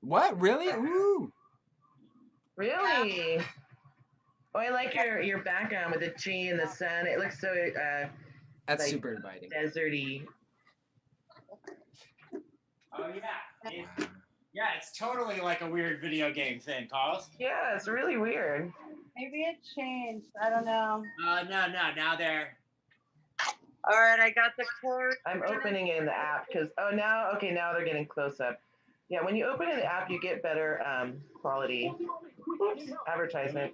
What? Really? Ooh. Really? Oh, I like your background with the tree and the sun. It looks so That's Like- super inviting. deserty. Oh yeah. Wow. Yeah, it's totally like a weird video game thing, Carlos. Yeah, it's really weird. Maybe it changed. I don't know. No. Now they're. All right, I got the cord. I'm opening it in the app because now they're getting close up. Yeah, when you open it in the app, you get better quality. Oops, advertisement.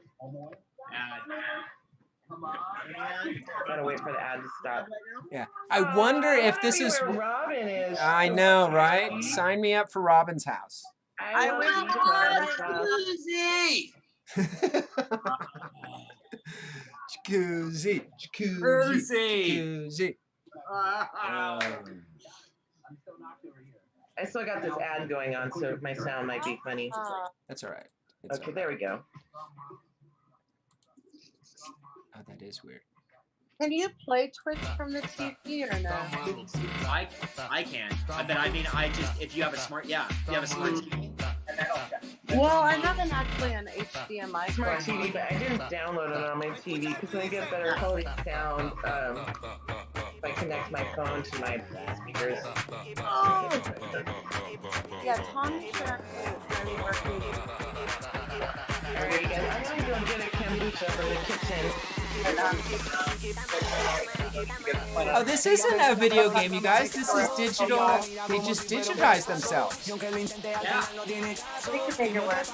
Gotta wait for the ad to stop. Yeah. I wonder if this is. Where Robin is. I know, right? Sign me up for Robin's house. I will want to Robin's house. Jacuzzi. Jacuzzi. Jacuzzi. Jacuzzi. Um, I still got this ad going on, so my sound might be funny. that's all right. It's Okay, all there we go. Oh, that is weird. Can you play Twitch from the TV or no? I can. But I mean, if you have a smart, if you have a smart TV. Well, I haven't actually an HDMI Smart cord. TV, but I didn't download it on my TV because I get better quality sound if I connect my phone to my speakers. Yeah, Tom should actually work with you. Alright, guys, I'm gonna go get a kombucha from the kitchen. Oh, this isn't a video game, you guys. This is digital. They just digitized themselves. Yeah. We can make it work.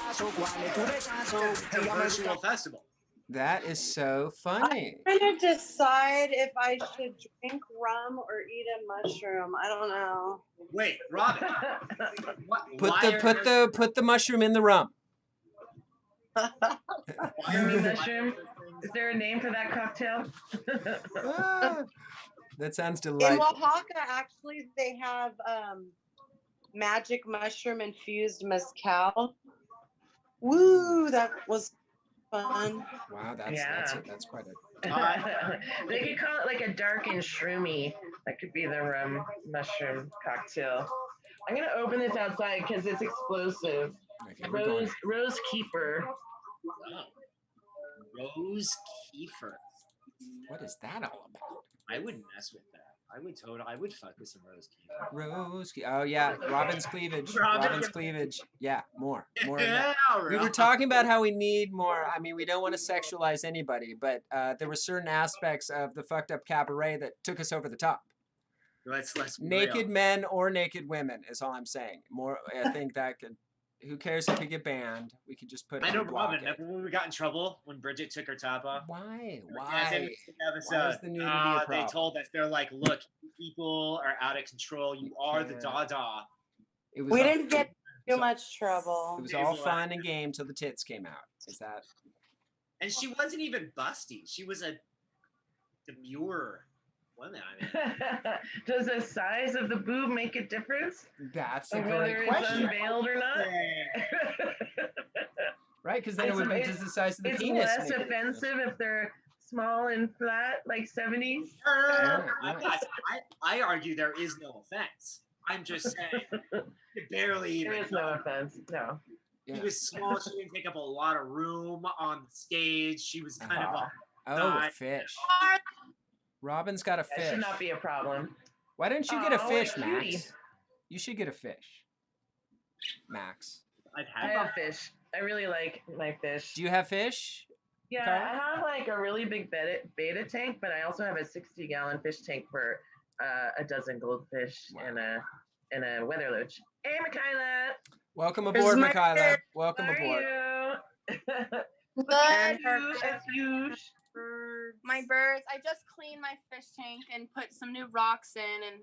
A virtual festival. That is so funny. I'm trying to decide if I should drink rum or eat a mushroom. I don't know. Wait, Robin. Put the mushroom in the rum. Yummy mushroom. Is there a name for that cocktail? Ah, that sounds In delightful. Oaxaca, actually, they have magic mushroom infused mezcal. Woo, that was fun. Wow, Yeah. that's quite a. They could call it like a dark and shroomy. That could be the rum mushroom cocktail. I'm gonna open this outside because it's explosive. Okay, we're going. Rose Keeper. Rose Kiefer. What is that all about? I would mess with that. I would fuck with some Rose Kiefer. Rose. Oh yeah, Robin's cleavage. Robin. Robin's cleavage. Yeah, more of that. Yeah, We were talking about how we need more. I mean, we don't want to sexualize anybody, but there were certain aspects of the fucked up cabaret that took us over the top. Let's be Naked real. men or naked women is all I'm saying. More, I think that could. Who cares if we get banned? We could just put. I it know, on block Robin. it. Remember when we got in trouble when Bridget took her top off? Why? Yeah, Why? every episode. Why is the nudity a They problem? told us, they're like, look, people are out of control. You are the can't. Dada. It was We all, didn't get too so- much trouble. It was all fun and game till the tits came out. Is that? And she wasn't even busty. She was a demure woman. I mean, Does the size of the boob make a difference? That's a Of whether great it's question, unveiled or not? right? Because then it It's- would be it's- just the size of the It's penis. less make it- offensive if they're small and flat, like 70s. I argue there is no offense. I'm just saying, it barely There even. is no offense. No. Yeah. She was small. She didn't take up a lot of room on the stage. She was kind of a. Oh, not- fish. Robin's got a That fish. should not be a problem. Why don't you get a Aw, fish, what a cutie. Max? You should get a fish, Max. I've I had. have fish. I really like my fish. Do you have fish? Yeah, Carl? I have like a really big beta tank, but I also have a 60-gallon fish tank for a dozen goldfish Wow. and a weather loach. Hey, Michaela. Welcome Here's aboard, my Michaela. fish. Welcome How are aboard. you? Good. As usual. My birds. I just cleaned my fish tank and put some new rocks in, and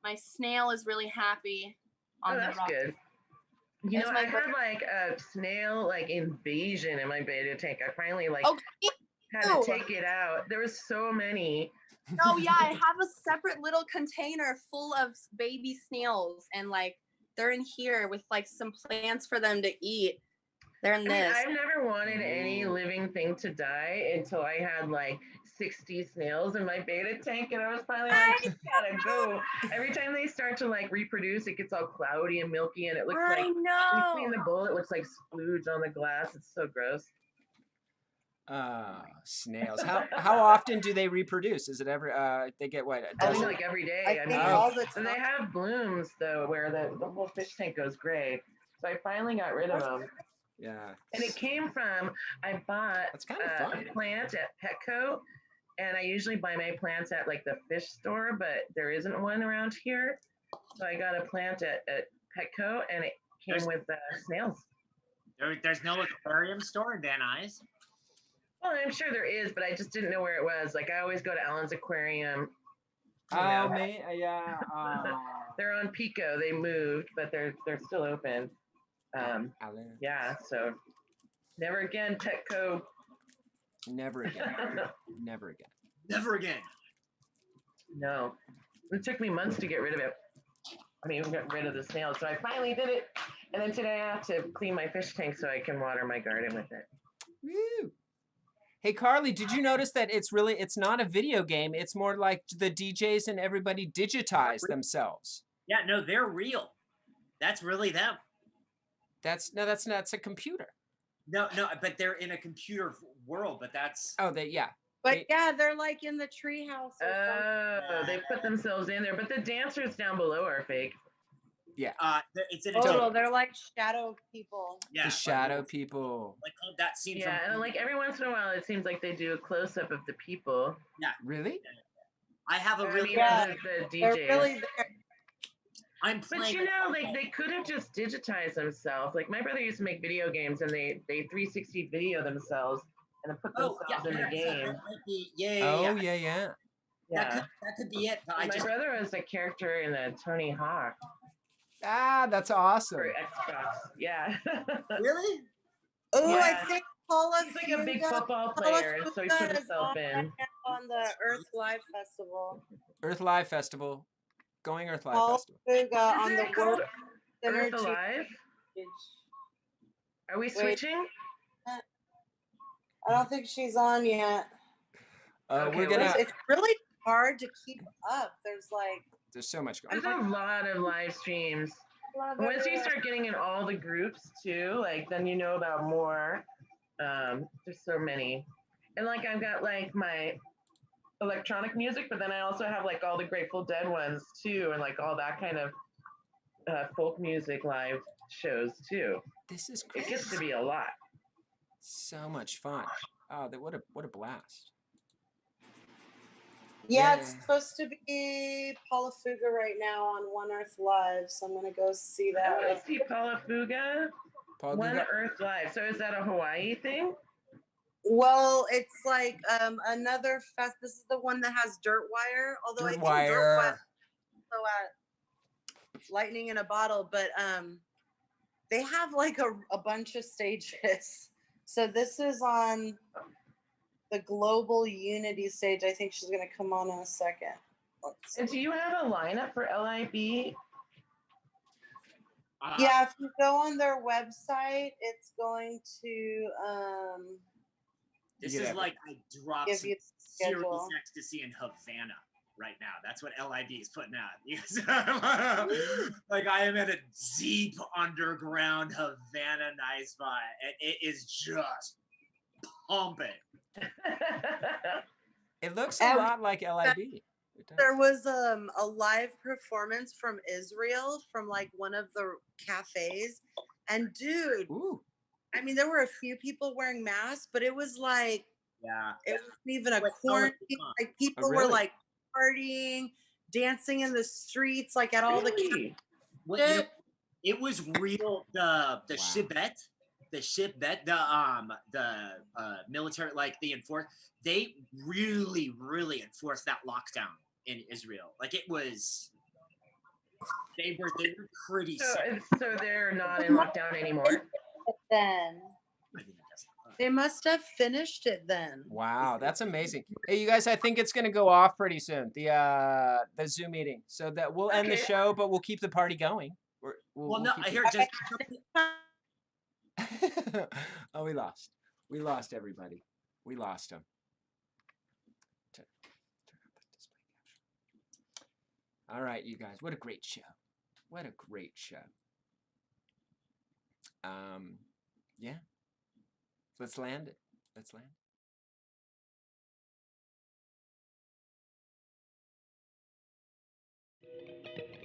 my snail is really happy on Oh, the that's rock. good. You It's know, my I had like a snail like invasion in my beta tank. I finally like Oh, had to ew. take it out. There was so many. Oh yeah, I have a separate little container full of baby snails, and like they're in here with like some plants for them to eat. They're I mean, this. I've never wanted any Ooh. living thing to die until I had like 60 snails in my beta tank, and I was finally like, "You gotta go." Every time they start to like reproduce, it gets all cloudy and milky, and it looks like I when you know. clean the bowl, it looks like splooge on the glass. It's so gross. Snails. How often do they reproduce? Is it every they get what, a I think dozen? like every day. I I think mean, all the and they time. have blooms though, where the whole fish tank goes gray. So I finally got rid of them. Yeah. And it came from, I bought That's kind of fun. a plant at Petco, and I usually buy my plants at like the fish store, but there isn't one around here. So I got a plant at Petco, and it came There's- with snails. There's no aquarium store in Van Nuys. Well, I'm sure there is, but I just didn't know where it was. Like I always go to Allen's Aquarium. You know. Oh, me? Yeah. They're on Pico. They moved, but they're still open. Alan. Yeah, so never again, Petco. Never again. Never again. Never again. No, it took me months to get rid of it. I mean, get rid of the snails. So I finally did it, and then today I have to clean my fish tank so I can water my garden with it. Woo. Hey, Carly, did you notice that it's not a video game. It's more like the DJs and everybody digitize themselves. Yeah, no, they're real. That's really them. That's not, it's a computer. No, but they're in a computer world. But that's Oh, yeah. But yeah, they're like in the treehouse. Oh, they put themselves in there, but the dancers down below are fake. it's in a Total. They're like shadow people. yeah, The shadow people. like that scene Yeah, from. and like every once in a while, it seems like they do a close up of the people. Really? I have a I really. mean, Yeah. the They're DJs. really there. I'm But playing. you know, like they could have just digitized themselves. Like my brother used to make video games, and they 360 video themselves and then put themselves in the game. That might be, yeah. Oh, yeah. Yeah, That could be it. But I my just brother was a character in the Tony Hawk Ah, that's awesome. for Xbox. Yeah, really. Oh, Yeah. I think Paula he's like a big Fuga- football Paula player, so he Fuga put is himself in. on the Earth Live Festival. Earth Live Festival. Going Earth Live Paula Festival. Fuga on Isn't the it called World Earth Synergy Alive? stage. Are we switching? I don't think she's on yet. Okay, We're well, gonna. It's really hard to keep up. There's like There's so much going. There's a lot of live streams. love Once you everywhere. start getting in all the groups too, like then you know about more. There's so many, and like I've got like my electronic music, but then I also have like all the Grateful Dead ones too, and like all that kind of folk music live shows too. This is It great. gets to be a lot. So much fun. Oh, what a blast. Yeah, Yeah. it's supposed to be Paula Fuga right now on One Earth Live, so I'm gonna go see I want that. to see Paula Fuga, Paul One Guga- Earth Live. So is that a Hawaii thing? Well, it's like another fest. This is the one that has Dirt Wire, although I Dirt think Dirt Wire Wire. also at Lightning in a Bottle, but they have like a bunch of stages. So this is on the Global Unity stage. I think she's gonna come on in a second. Let's see. And do you have a lineup for LIB? Yeah, if you go on their website, it's going to This You is get like I dropped give some you the serious schedule. ecstasy in Havana right now. That's what LIB is putting out. Because, like I am in a deep underground Havana night spot, and it is just pumping. It looks a And- lot like LIB. It does. There was a live performance from Israel from like one of the cafes, and dude, Ooh. I mean, there were a few people wearing masks, but it was like Yeah. it wasn't even a Wait, quarantine. huh? Like people were really? like partying, dancing in the streets, like at all the Really? What, you know, it was real. The Wow. shibet, the military, like the they really enforced that lockdown in Israel. Like it was, they were pretty So, sick. so they're not in lockdown anymore. then. I think that's- They must have finished it then. Wow, that's amazing. Hey, you guys, I think it's gonna go off pretty soon. The Zoom meeting, so that we'll end the Okay. show, but we'll keep the party going. Well, no, keep here it- just Oh, we lost. We lost everybody. We lost them. Turn up the display capture. All right, you guys. What a great show. What a great show. Yeah. Let's land it. Let's land it.